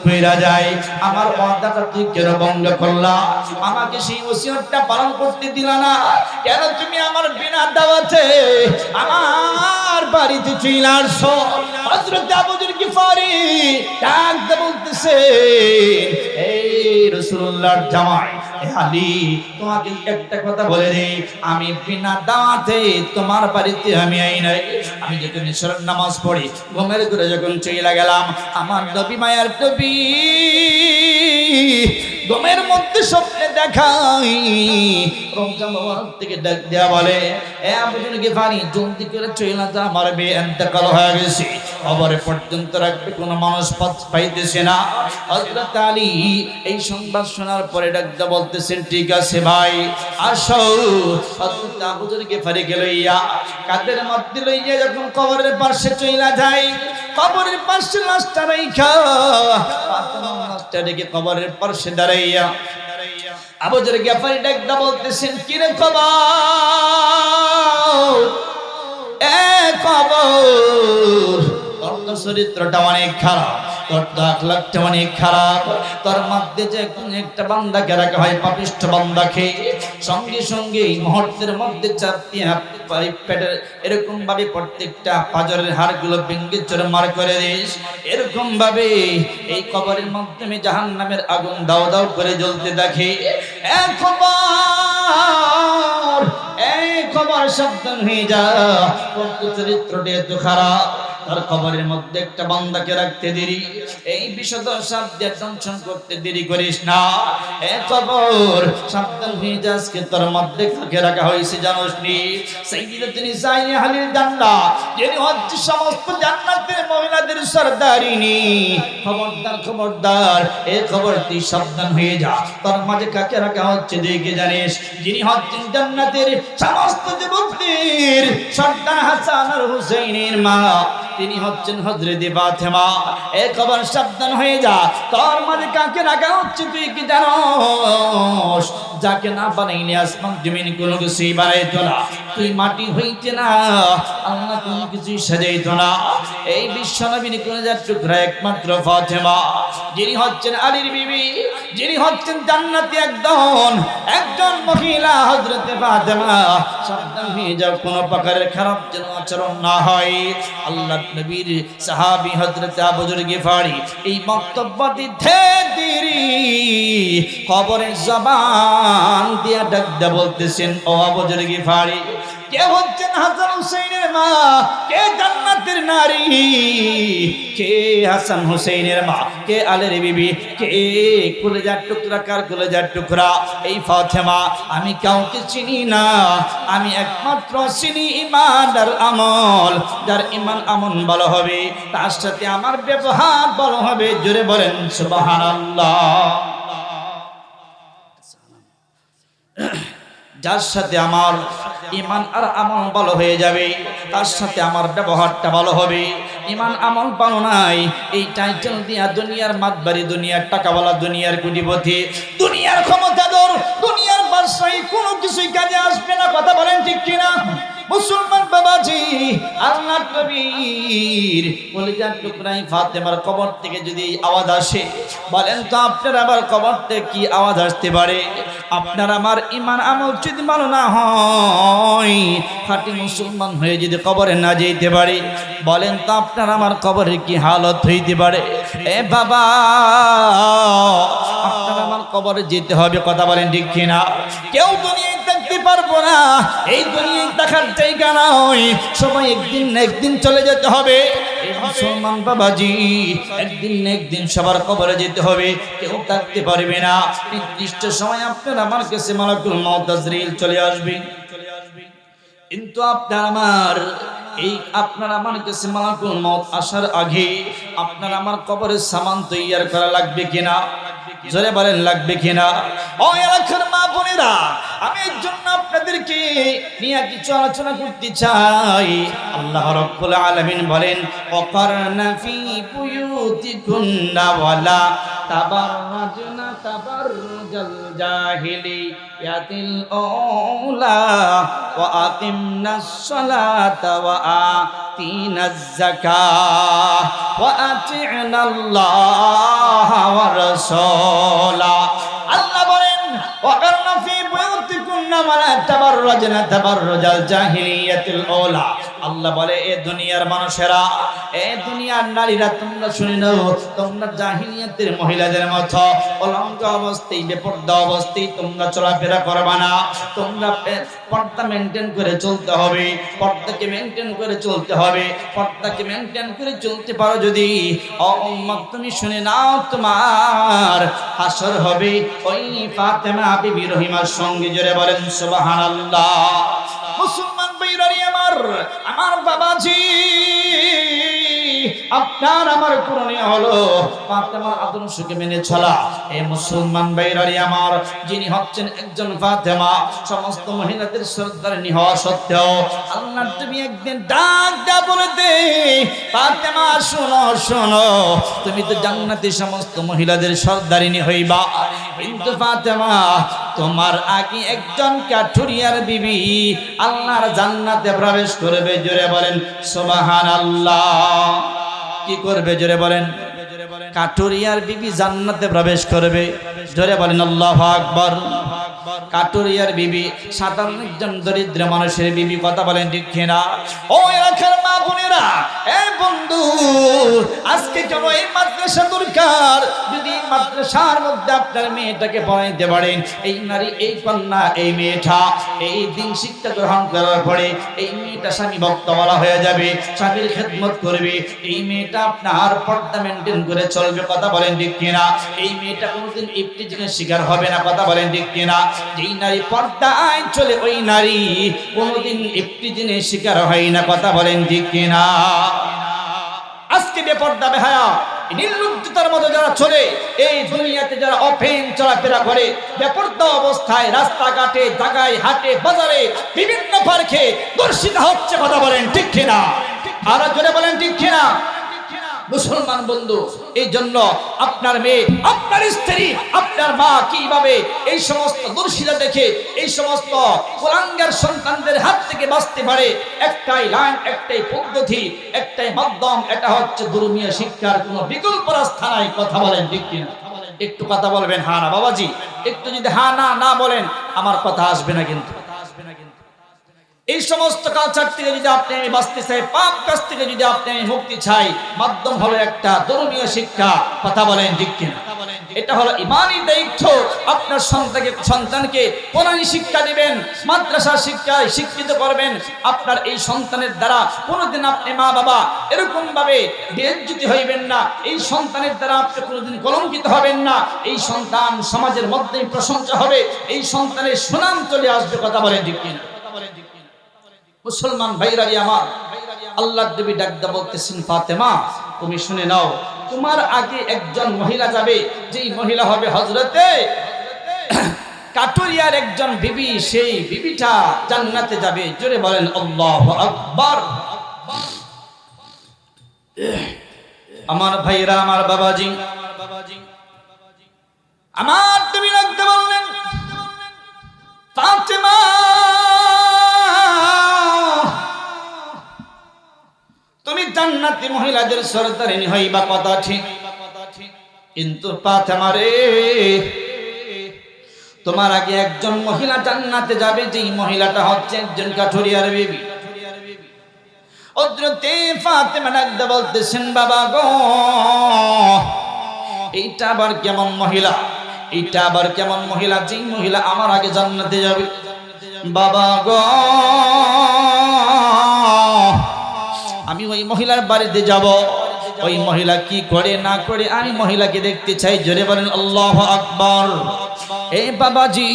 কইরা যায়, আমার ওয়াদাটা তুই কেন ভঙ্গ করলা? আমাকে সেই ওসিয়তটা পালন করতে দিলা না কেন? তুমি আমার বিনা দাওয়াতে আমার বাড়িতে চলে আসছো। হযরত আবু যর গিফারি ডাকদা বলতেছে, এই রাসূলুল্লাহর জামাই আলী, তোমাকে একটা কথা বলে দেই, আমি বিনা দাওয়াতে তোমার বাড়িতে আমি আই নাই। আমি যখন ইশরার নামাজ পড়ি, ঘুমের ঘরে যখন চলে গেলাম, আমার নবী মায়ার নবী ঘুমের মধ্যে স্বপ্নে দেখাই রমজান মোবারক থেকে ডাক দেয়া বলে, এ আবু যর গিফারি, জলদি করে চলে যা, আমার বিয়ে ইন্তেকাল হয়ে গেছে, খবরে পর্যন্ত রাখবে কোনো মানুষ পাইতেছে না। হযরত আলী এই সংবাদ শোনার পরে ডাকতে বলতেছেন, ঠিক আছে ভাই আসো। হযরত আবু যর গিফারিকে লইয়া কাঁধের মধ্যে লইয়া যখন কবরের পাশে চলে যায়, কবরের পাশে লাশটা রাইখা ফাতেমা লাশটা রেখে কবরের পাশে দাঁড়াইয়া আবু যর গিফারি ডাকতে বলতেছেন, কি রে কবর, এ কবর, তোর তো চরিত্রটা অনেক খারাপ, তোর তো আখলাকটা অনেক খারাপ, তোর মধ্যে যে কোন একটা বান্দাকে রাখা হয় পাপিষ্ঠ বান্দাকে, সঙ্গে সঙ্গে এই মুহূর্তের মধ্যে চারটি পেটের এরকম ভাবে প্রত্যেকটা পাজরের হাড়গুলো ভেঙে চুরমার করে দিস। এরকম ভাবে এই কবরের মাধ্যমে জাহান্নামের আগুন দাও দাও করে জ্বলতে দেখে। খবর সাবধান হয়ে যা, তোর চরিত্রটা এত খারাপ, তার কবরের মধ্যে একটা বান্দাকে রাখতে দেরি, এই বিশদ শব্দের দংশন করতে দেরি করিস না। এ কবর সাবধান হয়ে যা, আজকে তোর মধ্যে কাকে রাখা হয়েছে জানোস নি? সাইয়্যিদাতুন নিসায়ে আহলিল জান্নাহ, যিনি হচ্ছে সমস্ত জান্নাতের মহিলাদের সরদারিনী। খবরদার খবরদার, এ খবর তুই সাবধান হয়ে যা, তোর মাঝে কাকে রাখা হচ্ছে দেখে জানিস? যিনি হচ্ছেন জান্নাতের সমস্ত যুবকদের সর্দার হাসান আর হুসাইনের মা, তিনি হচ্ছেন হযরত ফাতেমা। এ খবর সাবধান হয়ে যা, তোর মাঝে কাকে রাখা হচ্ছে তুই কি জানোস? যাকে না বানাইলে আসমান জমিন কোনো কিছুই বানাইতো না, তুই মাটি হইতে না, আল্লাহ কোনো কিছুই সাজাইতো না। এই বিশ্ব নবীর কলিজার টুকরা একমাত্র ফাতেমা, যিনি হচ্ছেন আলীর বিবি, যিনি হচ্ছেন জান্নাতি একজন মহিলা হযরত ফাতেমা। সাবধান হয়ে যাও, কোনো প্রকারের খারাপ যেন আচরণ না হয়। আল্লাহ নবীর সাহাবী হযরত আবু যর গিফারি এই বক্তব্য দিতে দেরি কবরের জবান দিয়া ডাক দিয়ে বলতেছেন, ও আবু যর গিফারি, কে হচ্ছেন হাসান হুসাইনের মা? কে জান্নাতের নারী? কে হাসান হুসাইনের মা? কে আলীর বিবি? কে কলিজার টুকরা? কার কলিজার টুকরা? এই ফাতেমা। আমি কাউকে চিনি না, আমি একমাত্র চিনি ঈমান আর আমল। যার ঈমান আমল ভালো হবে, তার সাথে আমার ব্যবহার ভালো হবে। জোরে বলেন সুবহানাল্লাহ। যার সাথে আমার ঈমান আর আমল ভালো হয়ে যাবে, তার সাথে আমার ব্যবহারটা ভালো হবে। ঈমান আমল ভালো নাই, এই টাইটেল দিয়া দুনিয়ার মাতবাড়ি, দুনিয়ার টাকাওয়ালা, দুনিয়ার কোটিপতি, দুনিয়ার ক্ষমতাধর, দুনিয়ার বাদশাহী কোনো কিছুই কাজে আসবে না। কথা বলেন ঠিক কিনা? মুসলমান বাবাজি, আল্লাহ নবীর কলিজার টুকরাই ফাতেমার কবর থেকে যদি আওয়াজ আসে, বলেন তো আপনার আবার কবর থেকে কি আওয়াজ আসতে পারে? আপনার আমার ঈমান আমল যদি ভালো না হয়, খাঁটি মুসলমান হয়ে যদি কবরে না যেতে পারে, বলেন তো আপনার আমার কবরে কি হালত হইতে পারে? এ বাবা, আপনার আমার কবরে যেতে হবে। কথা বলেন ঠিক কিনা? কেউ দুনিয়ায় থাকতে পারবো না, এই দুনিয়ায় থাকার জায়গা নয়, সবাই একদিন না একদিন চলে যেতে হবে। মুসলমান বাবাজি, একদিন না একদিন সবার কবরে যেতে হবে, কেউ থাকতে পারবে না। নির্দিষ্ট সময় আপনার আমার কাছে মালাকুল মউত আজরাইল চলে আসবে, কিন্তু আপনার আমার কাছে মালাকুল মউত আসার আগে আপনার আমার কবরের সামান তৈয়ার করা লাগবে কিনা? জোরে বলেন লাগবে কিনা? ও এলাকার মা বোনেরা, আমি এর জন্য আপনাদেরকে নিয়ে কিছু আলোচনা করতে চাই। আল্লাহ রাব্বুল আলামিন বলেন, ওয়াকারনা ফি বুয়ুতিকুন্না ওয়ালা তাবাররাজনা তাবাররুজাল জাহিলিয়াতিল আউলা ওয়া আকিমনাস সালাতা ওয়া আতিনাজ যাকাহ ওয়া আতি'নাল্লাহ ওয়া রাসূলা। আল্লাহ বলেন, ওয়াকারনা ফি বুয়ুতিকুন্না ওয়ালা তাবাররাজনা তাবাররুজাল জাহিলিয়াতিল আউলা। আল্লাহ বলে, এ দুনিয়ার মানুষেরা, এ দুনিয়ার নারীরা, তোমরা শুনে নাও, তোমরা জাহিলিয়াতের মহিলাদের মতো অলঙ্গ অবস্থায়, বেপর্দা অবস্থায় তোমরা চলাফেরা করবা না। তোমরা পর্দা মেনটেন করে চলতে হবে, পর্দাকে মেনটেন করে চলতে হবে। পর্দাকে মেনটেন করে চলতে পারো যদি, ও উম্মত তুমি শুনে নাও, তোমার হাসর হবে ওই ফাতেমা বিবি রহিমার সঙ্গে। জোরে বলেন সুবহানাল্লাহ। মুসলমান ভাইরানি আমার বাবাজি, আপনার আমার করণীয় হলো ফাতেমার আদর্শকে মেনে চলা। এই মুসলমান ভাইরানি আমার, যিনি হচ্ছেন একজন ফাতেমা, সমস্ত মহিলাদের সর্দারিনী হওয়া সত্ত্বেও আল্লাহ তুমি একদিন ডাক দেয়া বলে দে, ফাতেমা শোনো শোনো, তুমি তো জান্নাতে সমস্ত মহিলাদের সর্দারিনী হইবা, কিন্তু ফাতেমা তোমার আগে একজন কাঠুরিয়ার বিবি আল্লাহর জান্নাতে প্রবেশ করবে। জোরে বলেন সুবহানাল্লাহ। কি করবে? জোরে বলেন। কাঠুরিয়ার বিবি জান্নাতে প্রবেশ করবে। জোরে বলেন আল্লাহু আকবার। কাঠুরিয়ার বিবি সাধারণ একজন দরিদ্র মানুষের বিবি। কথা বলেন ঠিক কিনা? ও এলাকার মা বোনেরা, এ বন্ধু, আজকে কেন এই মাদ্রাসা দরকার? যদি মাদ্রাসার মধ্যে আপনার মেয়েটাকে পড়াইতে পারেন, এই নারী, এই কন্যা, এই মেয়েটা এই দিন শিক্ষা গ্রহণ করার পরে এই মেয়েটা স্বামী ভক্তওয়ালা হয়ে যাবে, স্বামীর খেদমত করবে, এই মেয়েটা আপনার পর্দা মেনটেন করে চলবে। কথা বলেন ঠিক কিনা? এই মেয়েটা কোনোদিন ইফতিজিনের শিকার হবে না। কথা বলেন ঠিক কিনা? যেই নারী পর্দায় চলে ওই নারী কোনোদিন ইফতিজিনের শিকার হয় না। কথা বলেন ঠিক কিনা? আজকে বেপর্দা বেহায়া নির্লজ্জতার মতো যারা চলে, এই দুনিয়াতে যারা অফেন চলাফেরা করে বেপর্দা অবস্থায় রাস্তাঘাটে, জায়গায়, হাটে, বাজারে বিভিন্ন পার্কে দর্শিত হচ্ছে। কথা বলেন ঠিক কিনা? আর জোরে বলেন ঠিক কিনা? মুসলমান বন্ধু, এই জন্য আপনার মেয়ে, আপনার স্ত্রী, আপনার মা কিভাবে এই সমস্ত দর্শিতা দেখে এই সমস্ত কুলাঙ্গার সন্তানদের হাত থেকে বাঁচতে পারে, একটাই লাইন, একটাই পদ্ধতি, একটাই মাধ্যম, এটা হচ্ছে ধর্মীয় শিক্ষার কোনো বিকল্প রাস্তা নাই। কথা বলেন ঠিক কিনা? একটু কথা বলবেন হ্যাঁ না বাবাজি? একটু যদি হ্যাঁ না না বলেন আমার কথা আসবে না। কিন্তু এই সমস্ত কালচার থেকে যদি আপনি আমি বাঁচতে চাই, পাপ কাজ থেকে যদি আপনি আমি মুক্তি চাই, মাধ্যম হলো একটা ধর্মীয় শিক্ষা। কথা বলেন ঠিক কিনা? এটা হলো ইমানি দায়িত্ব। আপনার সন্তানকে কোরআনী শিক্ষা দিবেন, মাদ্রাসা শিক্ষায় শিক্ষিত করবেন। আপনার এই সন্তানের দ্বারা কোনোদিন আপনি মা বাবা এরকম ভাবে বেইজ্জতি হইবেন না। এই সন্তানের দ্বারা আপনি কোনোদিন কলঙ্কিত হবেন না। এই সন্তান সমাজের মধ্যেই প্রশংসা হবে, এই সন্তানের সুনাম চলে আসবে। কথা বলেন ঠিক কিনা? মুসলমান ভাইরা আমার, আল্লাহর নবী ডাকদা বলতেছেন, ফাতেমা তুমি শুনে নাও, তোমার আগে একজন মহিলা যাবে, যেই মহিলা হবে হযরতে কাটুরিয়ার একজন বিবি, সেই বিবিটা জান্নাতে যাবে। জোরে বলেন আল্লাহু আকবার। আমার ভাইরা, আমার বাবাজি, আমার নবী ডাকদা বললেন, ফাতেমা তুমি জান্নাতি মহিলাদের সরদারিনী হইবা, কথা ঠিক, কিন্তু ফাতেমা রে, তোমার আগে একজন মহিলা জান্নাতে যাবে, যেই মহিলাটা হচ্ছে একজন কাঠুরিয়ার বিবি। হযরতে ফাতেমা ডাকতে বলতেছেন, বাবা গো, এইটা আবার কেমন মহিলা? এইটা আবার কেমন মহিলা যেই মহিলা আমার আগে জান্নাতে যাবে? বাবা গো, আমি ওই মহিলার বাড়িতে যাব, ওই মহিলা কি করে না করে আমি মহিলাকে দেখতে চাই। জোরে বলেন আল্লাহু আকবার। এ বাবাজি,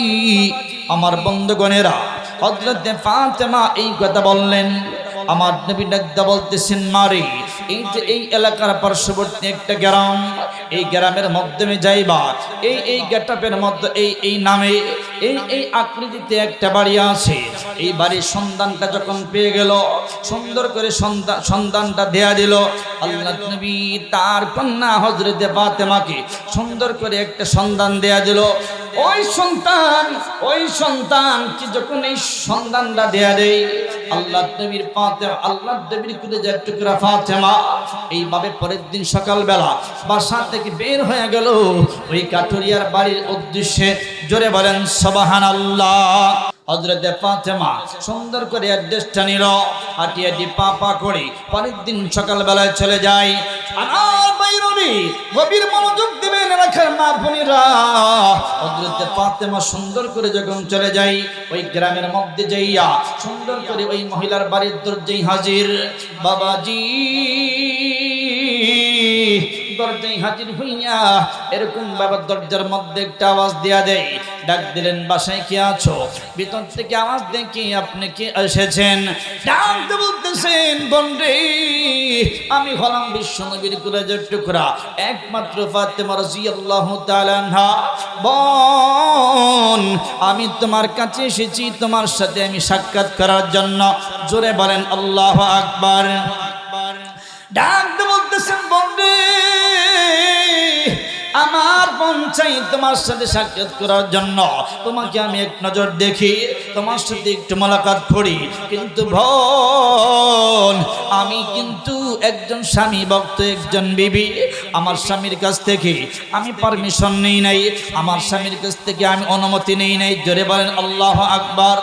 আমার বন্ধুগণেরা, হযরতে ফাতেমা এই কথা বললেন। আমার নবী ডাকদা বলতেছেন, মারে, এই যে এই এলাকার পার্শ্ববর্তী একটা গ্রাম, এই গ্রামের মাধ্যমে যাইবা, এই গেটআপের মধ্যে এই নামে এই আকৃতিতে একটা বাড়ি আছে। এই বাড়ির সন্ধানটা যখন পেয়ে গেল, সুন্দর করে সন্ধানটা দেয়া দিল। আল্লাহর নবী তার কন্যা হযরতে ফাতেমাকে সুন্দর করে একটা সন্ধান দেয়া দিল। ওই সন্তানকে যখন এই সন্ধানটা দেয়া দেয়, আল্লাহর নবীর কলিজার টুকরা ফাতেমা এইভাবে পরের দিন সকালবেলা বাসা থেকে বের হয়ে গেল ওই কাঠুরিয়ার বাড়ির উদ্দেশ্যে। জোরে বলেন সুবহানাল্লাহ। হযরতে ফাতেমা সুন্দর করে অ্যাড্রেসটা নিল, হাঁটি হাঁটি পা করে পরের দিন সকালবেলায় চলে যায়। আমার বাইরবি গভীর মনোযোগ দিবেন রাখার মা বোনেরা। হযরতে ফাতেমা সুন্দর করে যখন চলে যায়, ওই গ্রামের মধ্যে যাইয়া সুন্দর করে ওই মহিলার বাড়ির দরজায় হাজির। বাবাজি, দরজায় হাজির হইয়া এরকম বাবা দরজার মধ্যে একটা আওয়াজ দেয়া দেয়। ডাক দিলেন, বাসায় কে আছো? ভিতর থেকে আওয়াজ দেখি, আপনি কে এসেছেন? ডাকতে বলতেছেন, বন্ধে আমি হলাম বিশ্বনবীর কলিজার টুকরা একমাত্র ফাতেমা রাদিয়াল্লাহু তাআলা আনহা। বোন, আমি তোমার কাছে এসেছি, তোমার সাথে আমি সাক্ষাৎ করার জন্য। জোরে বলেন আল্লাহু আকবার। ডাকতে বলতেছেন, বন্ধে আমার বোন চাই তোমার সাথে সাক্ষাৎ করার জন্য। তোমাকে আমি এক নজর দেখি, তোমার সাথে একটু মোলাকাত করি, কিন্তু বোন আমি কিন্তু একজন স্বামী ভক্ত, একজন বিবি। আমার স্বামীর কাছ থেকে আমি পারমিশন নেই নাই, আমার স্বামীর কাছ থেকে আমি অনুমতি নেই নাই। জোরে বলেন আল্লাহু আকবার।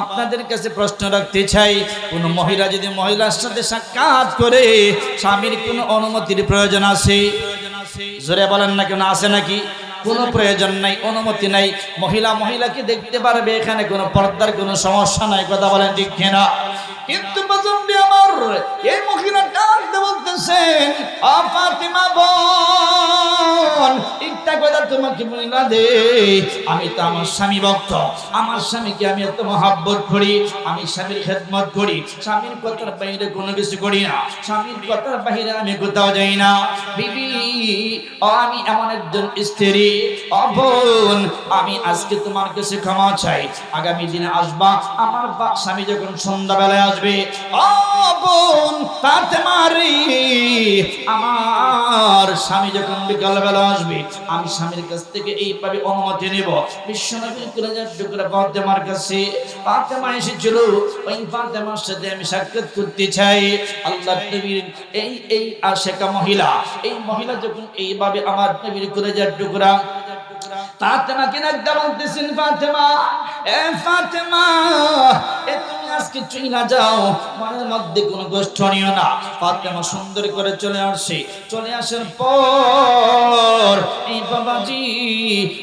আপনাদের কাছে প্রশ্ন রাখতে চাই, কোন মহিলা যদি মহিলার সাথে সাক্ষাৎ করে, স্বামীর কোনো অনুমতির প্রয়োজন আছে? জোরে বলেন না, কেন আছে নাকি? কোনো প্রয়োজন নাই, অনুমতি নাই, মহিলাকে দেখতে পারবে, এখানে কোনো পর্দার কোনো সমস্যা নাই, কথা বলেন ঠিক কিনা? কিন্তু বাজনবি আমার এই মহিলা ডাকতে বলতেছেন, ফাতিমা বোন, একটা কথা তোমাকে বলে দে, আমি তো আমার স্বামী ভক্ত, আমার স্বামীকে আমি এত মহাব্বত করি, আমি স্বামীর খেদমত করি, স্বামীর কথার বাইরে কোনো কিছু করি না, স্বামীর কথার বাইরে আমি কোথাও যাই না। বিবি, আমি এমন একজন স্ত্রী, বোন, আমি আজকে তোমার কাছে ক্ষমা চাই, আগামী দিনে আসবা, আমার স্বামী যখন সন্ধ্যাবেলায় আসবে, বোন ফাতেমা রে, আমার স্বামী যখন বিকালবেলা আসবে, আমি স্বামীর কাছ থেকে এইভাবে অনুমতি নেব। বিশ্বনবীর কলেজার টুকরা ফাতেমার কাছে ফাতেমা এসেছিল, ওই ফাতেমার সাথে আমি সাক্ষাৎ করতে চাই। আল্লাহর নবীর এই আশেকা মহিলা, এই মহিলা যখন এইভাবে আমার নবীর কলেজার টুকরা ফাতেমা কিনা বলতেছেন, ফাতেমা, এ ফাতেমা, এ তুমি আজকে চলে যাও, মনের মধ্যে কোনো কষ্ট নিও না। ফাতেমা সুন্দর করে চলে আসে, চলে আসার পর এই বাবাজি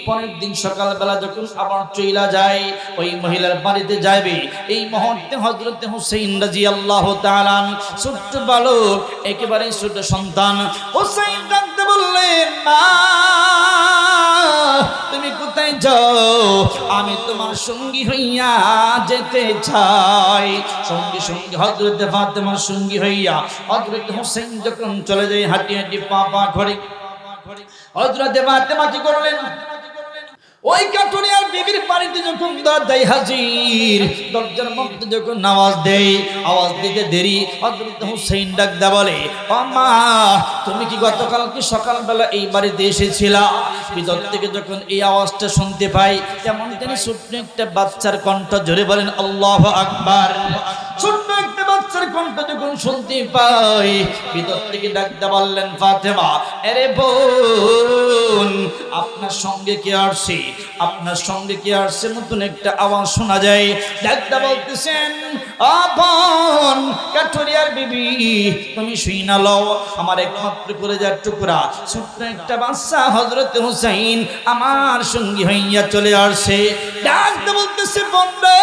পরের দিন সকালবেলা যখন আবার চলে যায়, ওই মহিলার বাড়িতে যাবে, এই মুহূর্তে হযরত হুসাইন রাদিয়াল্লাহু তাআলা, ছোট্ট বালক, একেবারে ছোট সন্তান, হুসাইন ডাকতে বললেন, মা তুমি কোথায় যাও? আমি তোমার সঙ্গী হইয়া যেতে চাই। সঙ্গী হযরত ফাতেমার সঙ্গী হইয়া হযরত হুসাইন যখন চলে যায়, হাঁটি হাঁটি পা করে, হযরত ফাতেমা কি করলেন, ওই কাটুরিয়ার বিবির বাড়িতে যখন দরজায় হাজির, দরজার মধ্যে যখন আওয়াজ দেয়, আওয়াজ দিতে দেরি, হযরত হুসাইন ডাকদা বলে, ও মা, তুমি কি গতকালকে সকালবেলা এই বাড়িতে এসেছিলা? ভিতর থেকে যখন এই আওয়াজটা শুনতে পাই, তেমন তিনি ছোট্ট একটা বাচ্চার কণ্ঠ, জোরে বলেন আল্লাহু আকবার। ছোট্ট একটা বাচ্চার কণ্ঠ যখন শুনতে পাই, ভিতর থেকে ডাকদা বললেন, ফাতেমা, আরে বোন, আপনার সঙ্গে কে আসছে? আপনার সঙ্গে কি আসছে? নতুন একটা আওয়াজ শোনা যায়। ডাকদা বলতেছেন, ও বোন, কাঠুরিয়ার বিবি, তুমি শুইনা লও, আমার একমাত্র কলেজার টুকরা ছোট্ট একটা বাচ্চা হযরত হুসাইন আমার সঙ্গী হইয়া চলে আসছে। ডাকদা বলতেছে, বোন রে,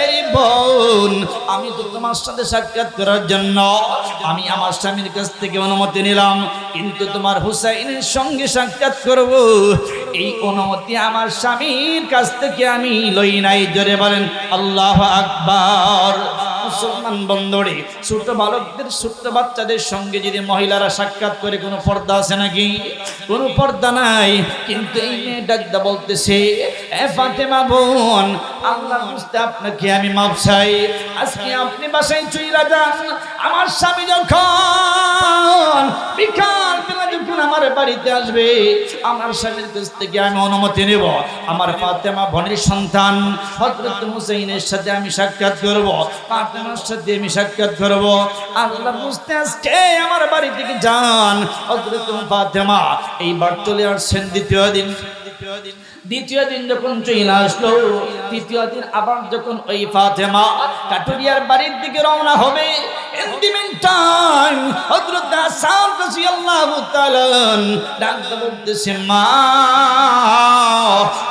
এই বোন, আমি তো তোমার সাথে সাক্ষাৎ করার জন্য আমি আমার স্বামীর কাছ থেকে অনুমতি নিলাম, কিন্তু তোমার হুসাইনের সঙ্গে সাক্ষাৎ করব, এই অনুমতি আমার স্বামীর কাছ থেকে আমি লই নাই। জোরে বলেন আল্লাহু আকবার। মুসলমান বন্ধুরে, ছোট বালকদের, ছোট বাচ্চাদের সঙ্গে যদি মহিলারা সাক্ষাৎ করে, কোনো পর্দা আছে নাকি? কোনো পর্দা নাই। কিন্তু এই মেয়ে ডাকদা বলতেছে, এ ফাতেমা বোন, আল্লাহর রাস্তে আপনাকে আমি মাফ চাই, আজকে আপনি বাসায় চইলা যান, আমার স্বামী যখন বিকাল বেলা যখন আমার বাড়িতে আসবে, আমার স্বামীর কাছ থেকে আমি অনুমতি নেব, আমার ফাতেমা বোনের সন্তান হযরত হুসাইনের সাথে আমি সাক্ষাৎ করব, ফাতেমার সাথে আমি সাক্ষাৎ করব। আল্লাহ বুঝতে আজকে আমার বাড়ি থেকে যান। হযরত ফাতেমা এইবার চলে আসছেন দ্বিতীয় দিন যখন চলে আসলো, তৃতীয় দিন আবার যখন ওই ফাতেমা কাটুরিয়ার বাড়ির দিকে রওনা হবে, হযরত হাসান রাদিয়াল্লাহু তাআলা ডাকতে বলতেছে, মা,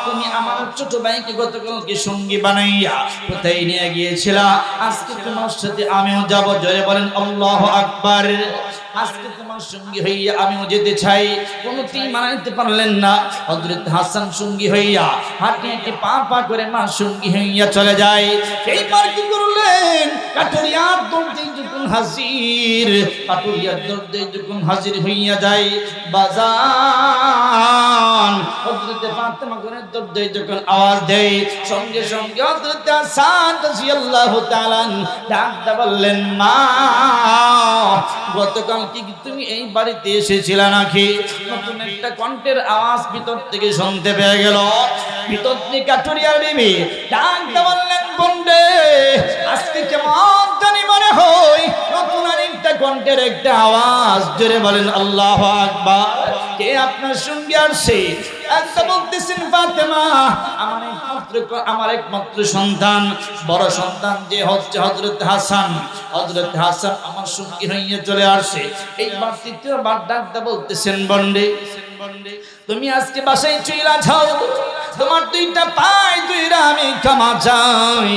তুমি আমার ছোট ভাইকে গতকালকে সঙ্গী বানাইয়া কোথায় নিয়ে গিয়েছিলা? আজকে তোমার সাথে আমিও যাব। জোরে বলেন আল্লাহু আকবার। আজকে তোমার সঙ্গী হইয়া আমিও যেতে চাই। কোনটি মানাইতে পারলেন না, হযরত হাসান সঙ্গী হইয়া হাঁটি হাঁটি পা করে মা সঙ্গী হইয়া চলে যায়। এইবার কি করলেন, কাটুরিয়ার দরজায় যখন হাজির হইয়া যায়, বাজান হযরত ফাতেমা ঘরের দরজায় যখন আওয়াজ দেয়, সঙ্গে সঙ্গে হযরত হাসান রাদিয়াল্লাহু তাআলা ডাকতে বললেন, মা, গতকাল কি তুমি এই বাড়িতে এসেছিলা নাকি? নতুন একটা কণ্ঠের আওয়াজ ভিতর থেকে শুনতে পেয়ে গেল। ভিতর থেকে কাটুরিয়ার বিবি ডাকতে বললেন, বোন রে, আজকে কেমন জানি মনে হয় নতুন আরেকটা কণ্ঠের একটা আওয়াজ, জোরে বলেন আল্লাহু আকবার। কে আপনার সঙ্গে আসছে? একটা বলতেছেন ফাতেমা, আমার একমাত্র সন্তান, বড় সন্তান যে হচ্ছে হযরত হাসান। হযরত হাসান আমার সঙ্গী হইয়া চলে আসে। এইবার তৃতীয়বার ডাকতে বলতেছেন, বন্ডে তুমি আজকে বাসায় চইলা যাও, তোমার দুইটা পায়ে দুইরা আমি ক্ষমা চাই।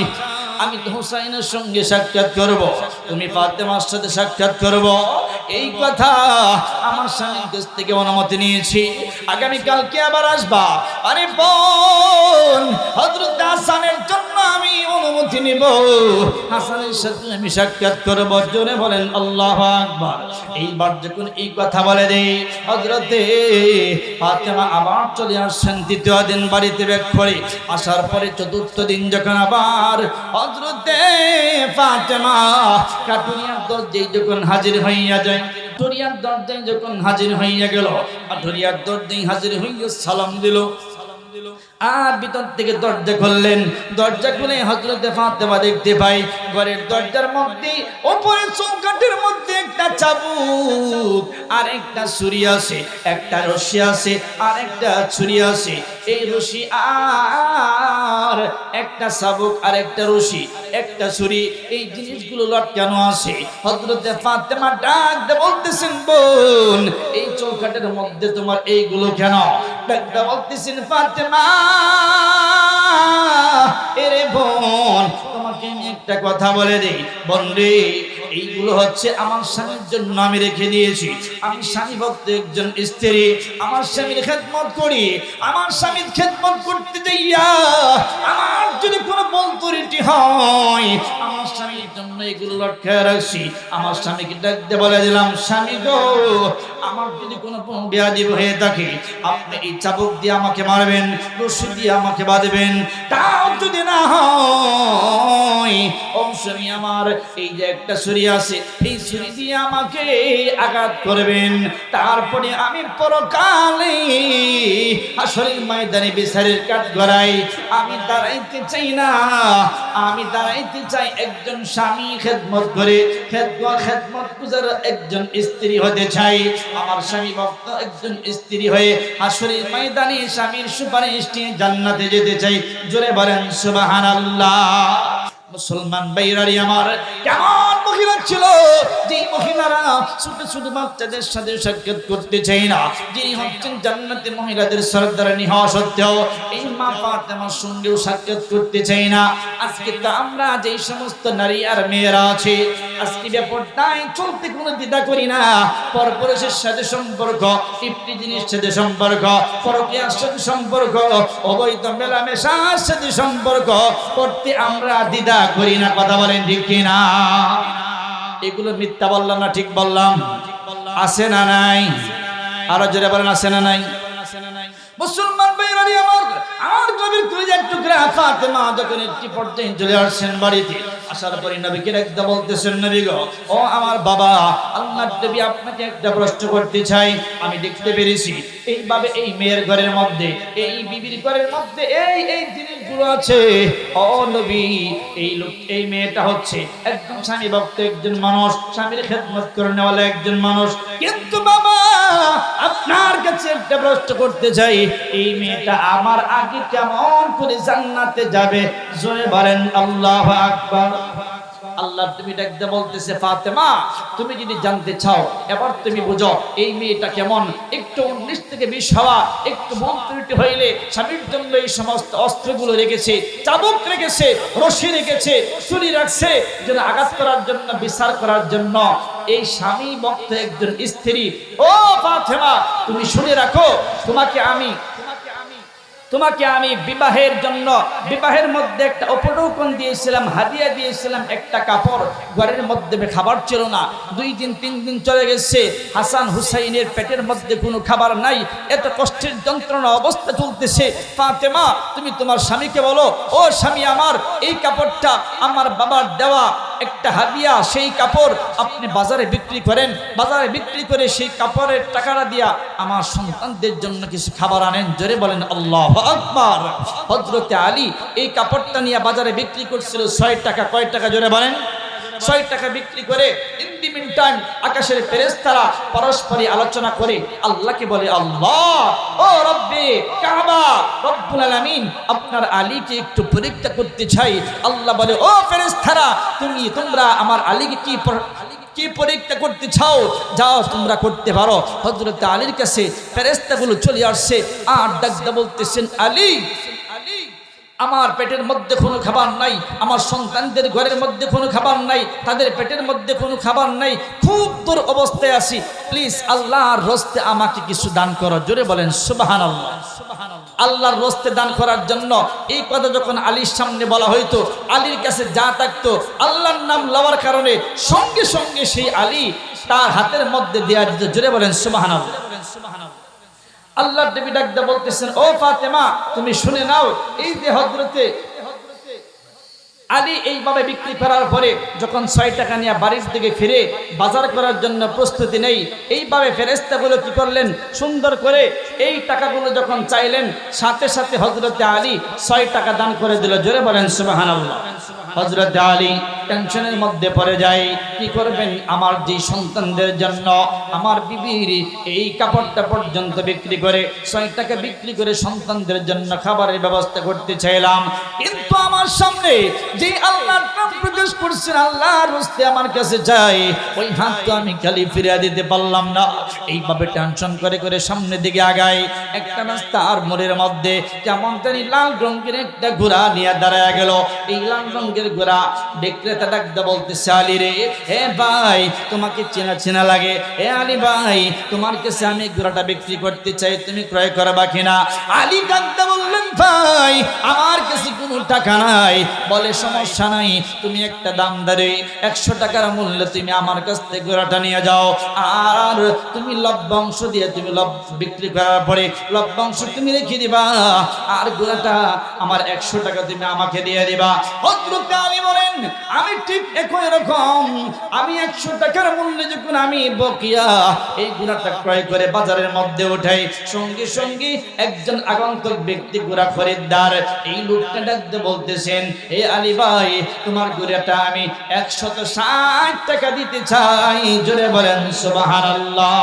আমি তো হুসাইনের সঙ্গে সাক্ষাৎ করব, তুমি ফাতেমার সাথে সাক্ষাৎ করব, এই কথা আমার স্বামীর কাছ থেকে অনুমতি নিয়েছি। আগামী কালকে আবার আসবা। আরে বোন, হযরত হাসানের জন্য আমি অনুমতি নিব, হাসানের সাথে আমি সাক্ষাৎ করব। জোরে বলেন আল্লাহু আকবার। এইবার যখন এই কথা বলে দেই, হযরতে ফাতেমা আবার চলে আসছেন তৃতীয় দিন বাড়িতে ব্যাক করে। আসার পরে চতুর্থ দিন যখন আবার হযরতে ফাতেমা কাটুরিয়ার দরজায় যখন হাজির হইয়া যায়, কাটুরিয়ার দরজায় যখন হাজির হইয়া গেল, কাটুরিয়ার দরজায় হাজির হইয়া সালাম দিল। আর ভিতর থেকে দরজা খুললেন। দরজা খুলে হযরতে ফাতেমা দেখতে পাই ঘরের দরজার মধ্যে উপরে চৌকাঠের মধ্যে একটা চাবুক আর একটা ছুরি আছে, একটা রশি আছে আর একটা ছুরি আছে। এই রশি আর একটা চাবুক আর একটা রশি, একটা ছুরি, এই জিনিসগুলো লটকানো আছে। হযরতে ফাতেমা ডাক দিয়ে বলতেছেন, বোন এই চৌকাঠের মধ্যে তোমার এইগুলো কেন? ডাক দিয়ে বলতেছেন, ফাতেমা এরে বোন, তোমাকে আমি একটা কথা বলে দেই। বোন রে, এইগুলো হচ্ছে আমার স্বামীর জন্য আমি রেখে দিয়েছি। আমি স্বামী ভক্ত একজন স্ত্রী, আমার স্বামীর খেদমত করি। আমার স্বামীর খেদমত করতে যাইয়া আমার যদি কোনো ভুল ত্রুটি হয়, আমার স্বামীর জন্য এগুলো লক্ষ্য রাখছি। আমার স্বামীকে ডাকতে বলে দিলাম, স্বামী গো, আমার যদি কোনো বেয়াদবি হয়ে থাকে, আপনি এই চাবুক দিয়ে আমাকে মারবেন, রশি দিয়ে আমাকে বাঁধবেন। তাও যদি না হয়, ও স্বামী আমার এই যে একটা ছুরি আছে, এই ছুরি দিয়ে আমাকে আঘাত করবেন। তারপরে আমি পরকালে হাসরের ময়দানে বিচারের কাঠগড়ায় আমি দাঁড়াইতে চাই না, আমি দাঁড়াইতে চাই একজন স্বামী খেদমত করে, খেদমত গুজার একজন স্ত্রী হতে চাই। আমার স্বামী ভক্ত একজন স্ত্রী হয়ে হাসরের ময়দানে স্বামীর সুপারিশ নিয়ে জান্নাতে যেতে চাই। জোরে বলেন সুবহানাল্লাহ। মুসলমান ভাইরারি আমার, কেমন মহিলা ছিল যে মহিলারা ছোট ছোট বাচ্চাদের সাথে সাক্ষাৎ করতে চাই না, যিনি হচ্ছেন জান্নাতে মহিলাদের সরদারানি হওয়া সত্ত্বেও এই মা ফাতেমার সঙ্গেও সাক্ষাৎ করতে চাই না। আজকে তো আমরা যেই সমস্ত নারী আর মেয়েরা আছে, আজকে ব্যাপারটাই চলতে কোনো দ্বিধা করি না। পরপুরুষের সাথে সম্পর্ক, ইফতিজিনের সাথে সম্পর্ক, পরকীয়ার সাথে সম্পর্ক, অবৈধ মেলামেশার সাথে সম্পর্ক করতে আমরা দ্বিধা করি না। কথা বলেন ঠিক কিনা? এগুলো মিথ্যা বললাম না ঠিক বললাম? আছে না নাই? আরো জোরে বলেন, আছে না নাই? মুসলমান ভাইরানি আমার, আমার নবীর কলিজার টুকরা ফাতেমা যখন একটি পর্যায়ে চলে আসছেন বাড়িতে, আসার পরে নবীকে একদা বলতেছেন, নবী গো, ও আমার বাবা, আল্লাহর নবী আপনাকে একটা প্রশ্ন করতে চাই। আমি দেখতে পেরেছি এইভাবে এই মেয়ের ঘরের মধ্যে, এই বিবির ঘরের মধ্যে এই জিনিসগুলো আছে। ও নবী, এই মেয়েটা হচ্ছে একজন স্বামী ভক্ত একজন মানুষ, স্বামীর খেদমত করেনেওয়ালা একজন মানুষ। কিন্তু বাবা, আপনার কাছে একটা প্রশ্ন করতে চাই, এই মেয়েটা আমার আগে কেমন করে জান্নাতে যাবে? জোরে বলেন আল্লাহু আকবার। আল্লাহ তুমি ডাকতে বলতেছে, ফাতেমা তুমি যদি জানতে চাও, এবার তুমি বুঝো এই মেয়েটা কেমন। একটু 19 থেকে 20 হওয়া, একটু ভুল ত্রুটি হইলে স্বামীর জন্য এই সমস্ত অস্ত্রগুলো রেখেছে, চাবুক রেখেছে, রশি রেখেছে, ছুরি রাখছে, যেন আঘাত করার জন্য, বিচার করার জন্য। এই স্বামী ভক্ত একজন স্ত্রী, ও ফাতেমা তুমি শুনে রাখো, তোমাকে আমি বিবাহের জন্য, বিবাহের মধ্যে একটা উপঢৌকন দিয়েছিলাম, হাদিয়া দিয়েছিলাম, একটা কাপড়। ঘরের মধ্যে খাবার ছিল না, 2 দিন 3 দিন চলে গেছে, হাসান হুসাইনের পেটের মধ্যে কোনো খাবার নাই, এত কষ্টের যন্ত্রণা অবস্থা চলতেছে। ফাতেমা তুমি তোমার স্বামীকে বলো, ও স্বামী আমার, এই কাপড়টা আমার বাবার দেওয়া একটা হাদিয়া, সেই কাপড় আপনি বাজারে বিক্রি করেন, বাজারে বিক্রি করে সেই কাপড়ের টাকাটা দিয়া আমার সন্তানদের জন্য কিছু খাবার আনেন। জোরে বলেন আল্লাহু আকবার। হযরতে আলী এই কাপড়টা নিয়ে বাজারে বিক্রি করছিল 6 টাকা। কয় টাকা? জোরে বলেন। 6 টাকা বিক্রি করে ইন দি মিন টাইম আকাশের ফেরেশতারা পরস্পরই আলোচনা করে আল্লাহকে বলে, আল্লাহ ও রব্বে কাবা রব্বুল আলামিন, আপনার আলীকে একটু পরীক্ষা করতে চাই। আল্লাহ বলে, ও ফেরেশতারা তোমরা আমার আলীকে কি পরীক্ষা করতে চাও, যাও তোমরা করতে পারো। হযরত আলীর কাছে ফেরেশতাগুলো চলে আসছে আর ডাকতে বলতেছেন, আলী আমার পেটের মধ্যে কোনো খাবার নাই, আমার সন্তানদের ঘরের মধ্যে কোনো খাবার নাই, তাদের পেটের মধ্যে কোনো খাবার নাই, খুব দূর অবস্থায় আছি, প্লিজ আল্লাহর রস্তে আমাকে কিছু দান করো। জোরে বলেন সুবহানাল্লাহ। আল্লাহর রস্তে দান করার জন্য এই কথা যখন আলীর সামনে বলা হইতো, আলীর কাছে যা থাকতো আল্লাহর নাম লওয়ার কারণে সঙ্গে সঙ্গে সেই আলী তার হাতের মধ্যে দেয়া দিত। জোরে বলেন সুবহানাল্লাহ। আল্লাহর নবী ডাকতে বলতেছেন, ও ফাতেমা তুমি শুনে নাও, এই যে হযরতে আলী এইভাবে বিক্রি করার পরে যখন 6 টাকা নিয়ে বাড়ির দিকে ফিরে বাজার করার জন্য প্রস্তুতি নেই, এইভাবে ফেরেশতাগুলো কি করলেন, সুন্দর করে এই টাকাগুলো যখন চাইলেন সাথে সাথে হযরতে আলী 6 টাকা দান করে দিল। জোরে বলেন সুবহানাল্লাহ। হযরতে আলী টেনশনের মধ্যে পড়ে যায়, কি করবেন, আমার যে সন্তানদের জন্য আমার বিবির এই কাপড়টা পর্যন্ত বিক্রি করে 6 টাকা বিক্রি করে সন্তানদের জন্য খাবারের ব্যবস্থা করতে চাইলাম, কিন্তু আমার সামনে যে আল্লাহর নাম প্রকাশ করছেন, আল্লাহর রাস্তে আমার কাছে চাই, ওই হাত তো আমি খালি ফিরিয়ে দিতে পারলাম না। এইভাবে টেনশন করে করে সামনের দিকে আগাই। একটা রাস্তার মোড়ের মধ্যে কেমন জানি লাল রঙের একটা ঘোড়া নিয়ে দাঁড়ায় গেল। এই লাল রঙের ঘোড়া বিক্রেতা ডাকতে বলতেছে, আলী রে, হে ভাই তোমাকে চেনা চেনা লাগে, হে আলী ভাই তোমার কাছে আমি ঘোড়াটা বিক্রি করতে চাই, তুমি ক্রয় করবা কিনা? আলী ডাকতে বললেন, ভাই আমার কাছে কোনো টাকা নাই। বলে, সমস্যা নাই, তুমি একটা দাম ধরে 100 টাকার মূল্যে তুমি আমার কাছ থেকে ঘোড়াটা নিয়ে যাও, আর তুমি লভ্যাংশ দিয়ে তুমি বিক্রি করার পরে লভ্যাংশ তুমি রেখে দিবা, আর ঘোড়াটা আমার 100 টাকা তুমি আমাকে দিয়ে দিবা। হযরত আলী বলেন, আমি ঠিক একই রকম, আমি 100 টাকার মূল্যে যখন আমি বকিয়া এই ঘোড়াটা ক্রয় করে বাজারের মধ্যে উঠাই, সঙ্গে সঙ্গে একজন আগন্তুক ব্যক্তি ঘোড়া খরিদ্দার এই লোকটা ডাকতে বলতেছেন, হে আলী ভাই তোমার ঘোড়াটা আমি 160 টাকা দিতে চাই। জোরে বলেন সুবহানাল্লাহ।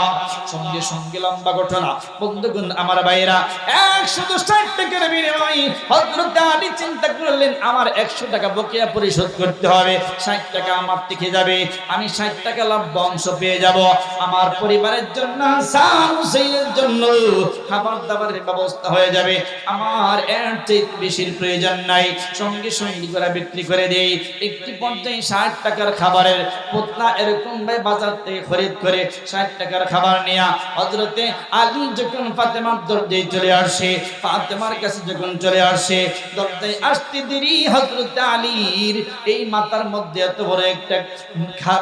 সঙ্গে সঙ্গে লম্বা ঘটনা, বন্ধুগণ আমার ভাইরা, 160 টাকার বিনিময়ে হযরত আলী চিন্তা করলেন, আমার 100 টাকা বকেয়া পরিশোধ করতে হবে, 60 টাকা আমার থেকে যাবে, আমি 60 টাকা লভ্যাংশ পেয়ে যাব, আমার পরিবারের জন্য হাসান হুসাইনের জন্য খাবার দাবারের ব্যবস্থা হয়ে যাবে, আমার এর চেয়ে বেশির প্রয়োজন নাই। সঙ্গে সঙ্গে করে বিক্রি করে দেই। একটি পর্যায়ে 60 টাকার খাবারের পোতলা এরকম ভাই বাজার থেকে খরিদ করে 60 টাকার খাবার নিয়ে হযরতে আলী যখন ফাতেমার দরজায় চলে আসে, ফাতেমার কাছে যখন চলে আসে, দরজায় আসতে দেরি হযরতে আলীর এই মাথার মধ্যে এত বড় একটা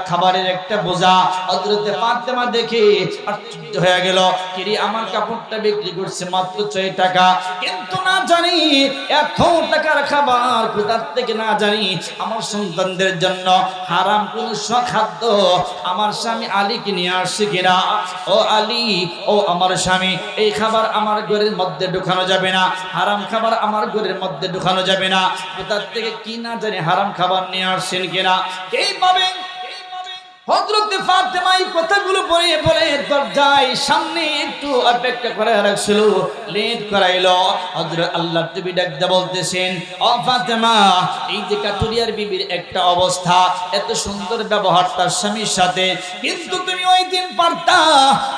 খাবারের একটা বোঝা হযরতে ফাতেমা দেখে আশ্চর্য হয়ে গেল, কিরে আমার কাপড়টা বিক্রি করছে মাত্র 6 টাকা, কিন্তু না জানি এত টাকার খাবার কোথা থেকে না জানি আমার সন্তানদের জন্য হারাম কোন খাদ্য আমার স্বামী আলীকে নিয়ে আসছে কিনা। ও আলী, ও আমার স্বামী, এই খাবার আমার ঘরের মধ্যে ঢুকানো যাবে না, হারাম খাবার আমার ঘরের মধ্যে ঢুকানো যাবে না, কোথা থেকে কি না জানি হারাম খাবার নিয়ে আসছেন কিনা। এইভাবে হযরত ফাতেমা এই কথাগুলো বলে বলে দরজায় সামনে একটু অপেক্ষা করে রাখছিল, লেট করাইলো। হযরত আল্লাহ নবী ডাকতে বলতেছেন, ও ফাতেমা, এই যে কাটুরিয়ার বিবির একটা অবস্থা, এত সুন্দর ব্যবহার তার স্বামীর সাথে, কিন্তু তুমি ওই দিন পারতা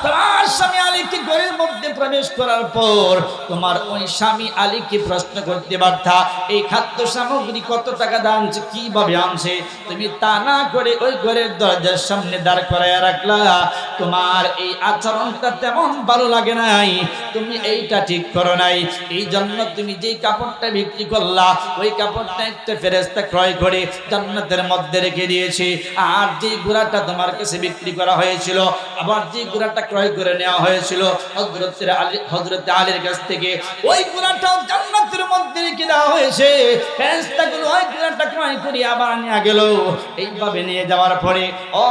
তোমার স্বামী আলীকে ঘরের মধ্যে প্রবেশ করার পর তোমার ওই স্বামী আলীকে প্রশ্ন করতে পারতা, এই খাদ্য সামগ্রী কত টাকা দাঁড়াচ্ছে, কিভাবে আনছে, তুমি তা না করে ওই ঘরের দরজা সামনে দাঁড় করায় রাখলা। তোমার এই আচরণটা তেমন ভালো লাগে নাই, তুমি এইটা ঠিক করো নাই, এই জন্য তুমি যেই কাপড়টা বিক্রি করলা ওই কাপড়টা একটা ফেরেশতা ক্রয় করে জান্নাতের মধ্যে রেখে দিয়েছে, আর যে ঘোড়াটা তোমার কাছে বিক্রি করা হয়েছিল, আবার যে ঘোড়াটা ক্রয় করে নেওয়া হয়েছিল হযরত আলীর কাছ থেকে, ওই ঘোড়াটাও জান্নাতের মধ্যে রেখে দেওয়া হয়েছে। ফেরেশতাগুলো ওই ঘোড়াটা ক্রয় করে আবার নিয়ে গেল। এইভাবে নিয়ে যাওয়ার পরে, ও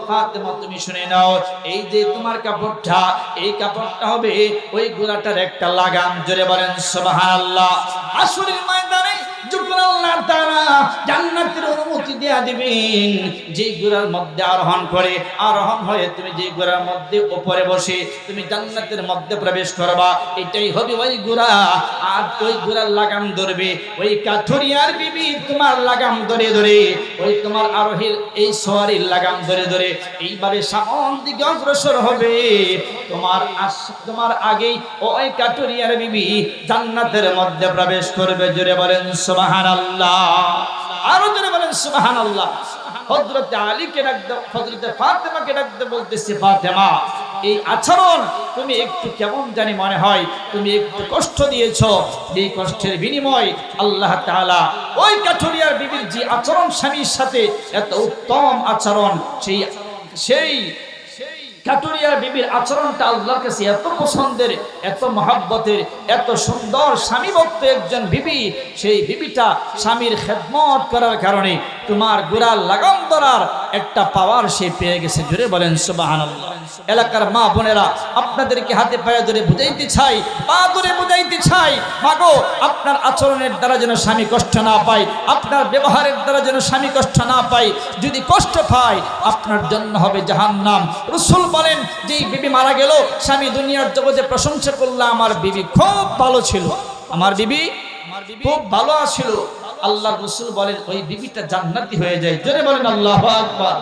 ফাতেমা তুমি শুনে নাও, এই যে তোমার কাপড়টা, এই কাপড়টা হবে ওই ঘোড়াটার একটা লাগাম। জোরে বলেন সুবহানাল্লাহ। আসরের ময়দানে যখন আল্লাহ তাআলা জান্নাতের অনুমতি দেয়া দিবেন। যে ঘোড়ার মধ্যে আরোহণ করে, আরোহণ হয়ে তুমি যে ঘোড়ার মধ্যে উপরে বসে তুমি জান্নাতের মধ্যে প্রবেশ করবা, এটাই হবে ওই ঘোড়া। আর ওই ঘোড়ার লাগাম ধরবে ওই কাঠুরিয়ার বিবি, তোমার লাগাম ধরে ধরে, ওই তোমার আরোহীর এই সওয়ারির লাগাম ধরে ধরে এইভাবে সামন দিকে অগ্রসর হবে। তোমার আগেই ওই কাঠুরিয়ার বিবি জান্নাতের মধ্যে প্রবেশ করবে। জোরে বলেন সুবহানাল্লাহ, আরো জোরে বলেন সুবহানাল্লাহ। হযরত আলীকে ডাকতে, হযরত ফাতেমাকে ডাকতে বলতেছে, ফাতেমা এই আচরণ তুমি একটু কেমন জানি মনে হয়, তুমি একটু কষ্ট দিয়েছো। এই কষ্টের বিনিময় আল্লাহ তাআলা ওই কাঠুরিয়ার বিবির যে আচরণ, স্বামীর সাথে এত উত্তম আচরণ, সেই কাঠুরিয়ার বিবির আচরণটা আল্লাহর কাছে এত পছন্দের, এত মহব্বতের, এত সুন্দর স্বামী ভক্ত একজন বিবি, সেই বিবিটা স্বামীর খেদমত করার কারণে তোমার গোড়ার লাগাম ধরার একটা পাওয়ার সে পেয়ে গেছে। জোরে বলেন সুবহানাল্লাহ। এলাকার মা বোনেরা, আপনাদেরকে হাতে পায়ে ধরে বুঝাইতে চাই, পা ধরে বুঝাইতে চাই, মাগো আপনার আচরণের দ্বারা যেন স্বামী কষ্ট না পায়, আপনার ব্যবহারের দ্বারা যেন স্বামী কষ্ট না পায়। যদি কষ্ট পায় আপনার জন্য হবে জাহান্নাম। রাসূল বলেন যে বিবি মারা গেল, স্বামী দুনিয়ার জগতে প্রশংসা করলো, আমার বিবি খুব ভালো ছিল, আমার বিবি খুব ভালো ছিল। আল্লাহর রাসূল বলেন ওই বিবিটা জান্নাতি হয়ে যায়। জোরে বলেন আল্লাহু আকবার।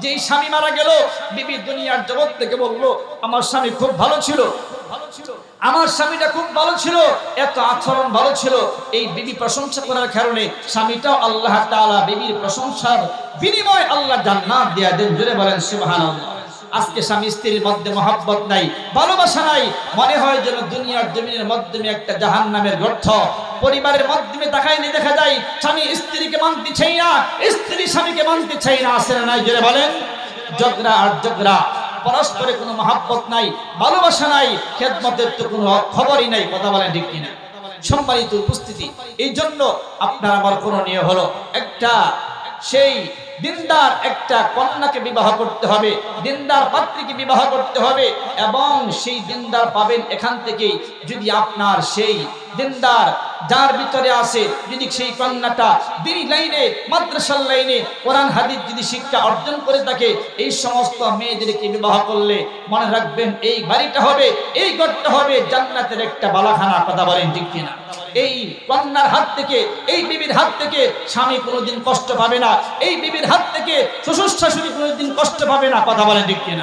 যেই স্বামী মারা গেল, বিবি দুনিয়ার জগৎ থেকে বললো আমার স্বামী খুব ভালো ছিল, আমার স্বামীটা খুব ভালো ছিল, এত আচরণ ভালো ছিল। এই বিবি প্রশংসা করার কারণে স্বামীটাও আল্লাহ তাআলা বিবির প্রশংসার বিনিময় আল্লাহ জান্নাত দেয়া দেন। জোরে বলেন সুবহানাল্লাহ। আজকে স্বামী স্ত্রীর মধ্যে মহব্বত নাই, ভালোবাসা নাই, মনে হয় যেন দুনিয়ার জমিনের মাধ্যমে একটা জাহান্নামের গর্ত। পরিবারের মাধ্যমে দেখাইলে দেখা যায় স্বামী স্ত্রীকে মানতে চাই না, স্ত্রী স্বামীকে মানতে চাই না, আছে না নাই? জোরে বলেন। ঝগড়া আর ঝগড়া, পরস্পরে কোনো মহব্বত নাই, ভালোবাসা নাই, খেদমতের তো কোনো খবরই নাই। কথা বলেন ঠিক কিনা? সম্মানিত উপস্থিতি, এই জন্য আপনার আমার করণীয় হলো একটা সেই দিনদার একটা কন্যাকে বিবাহ করতে হবে, দিনদার পাত্রীকে বিবাহ করতে হবে, এবং সেই দিনদার পাবেন এখান থেকে যদি আপনার সেই দিনদার যার ভিতরে আছে, যদি সেই কন্যাটা দিনী লাইনে, মাদ্রাসার লাইনে কোরআন হাদিস যদি শিক্ষা অর্জন করে থাকে, এই সমস্ত মেয়েদেরকে বিবাহ করলে মনে রাখবেন এই বাড়িটা হবে, এই ঘরটা হবে জান্নাতের একটা বালাখানা। কথা বলেন ঠিক কিনা? এই কন্যার হাত থেকে, এই বিবির হাত থেকে স্বামী কোনোদিন কষ্ট পাবে না, এই বিবির হাত থেকে শ্বশুর শাশুড়ি কোনোদিন কষ্ট পাবে না। কথা বলেন ঠিক কিনা?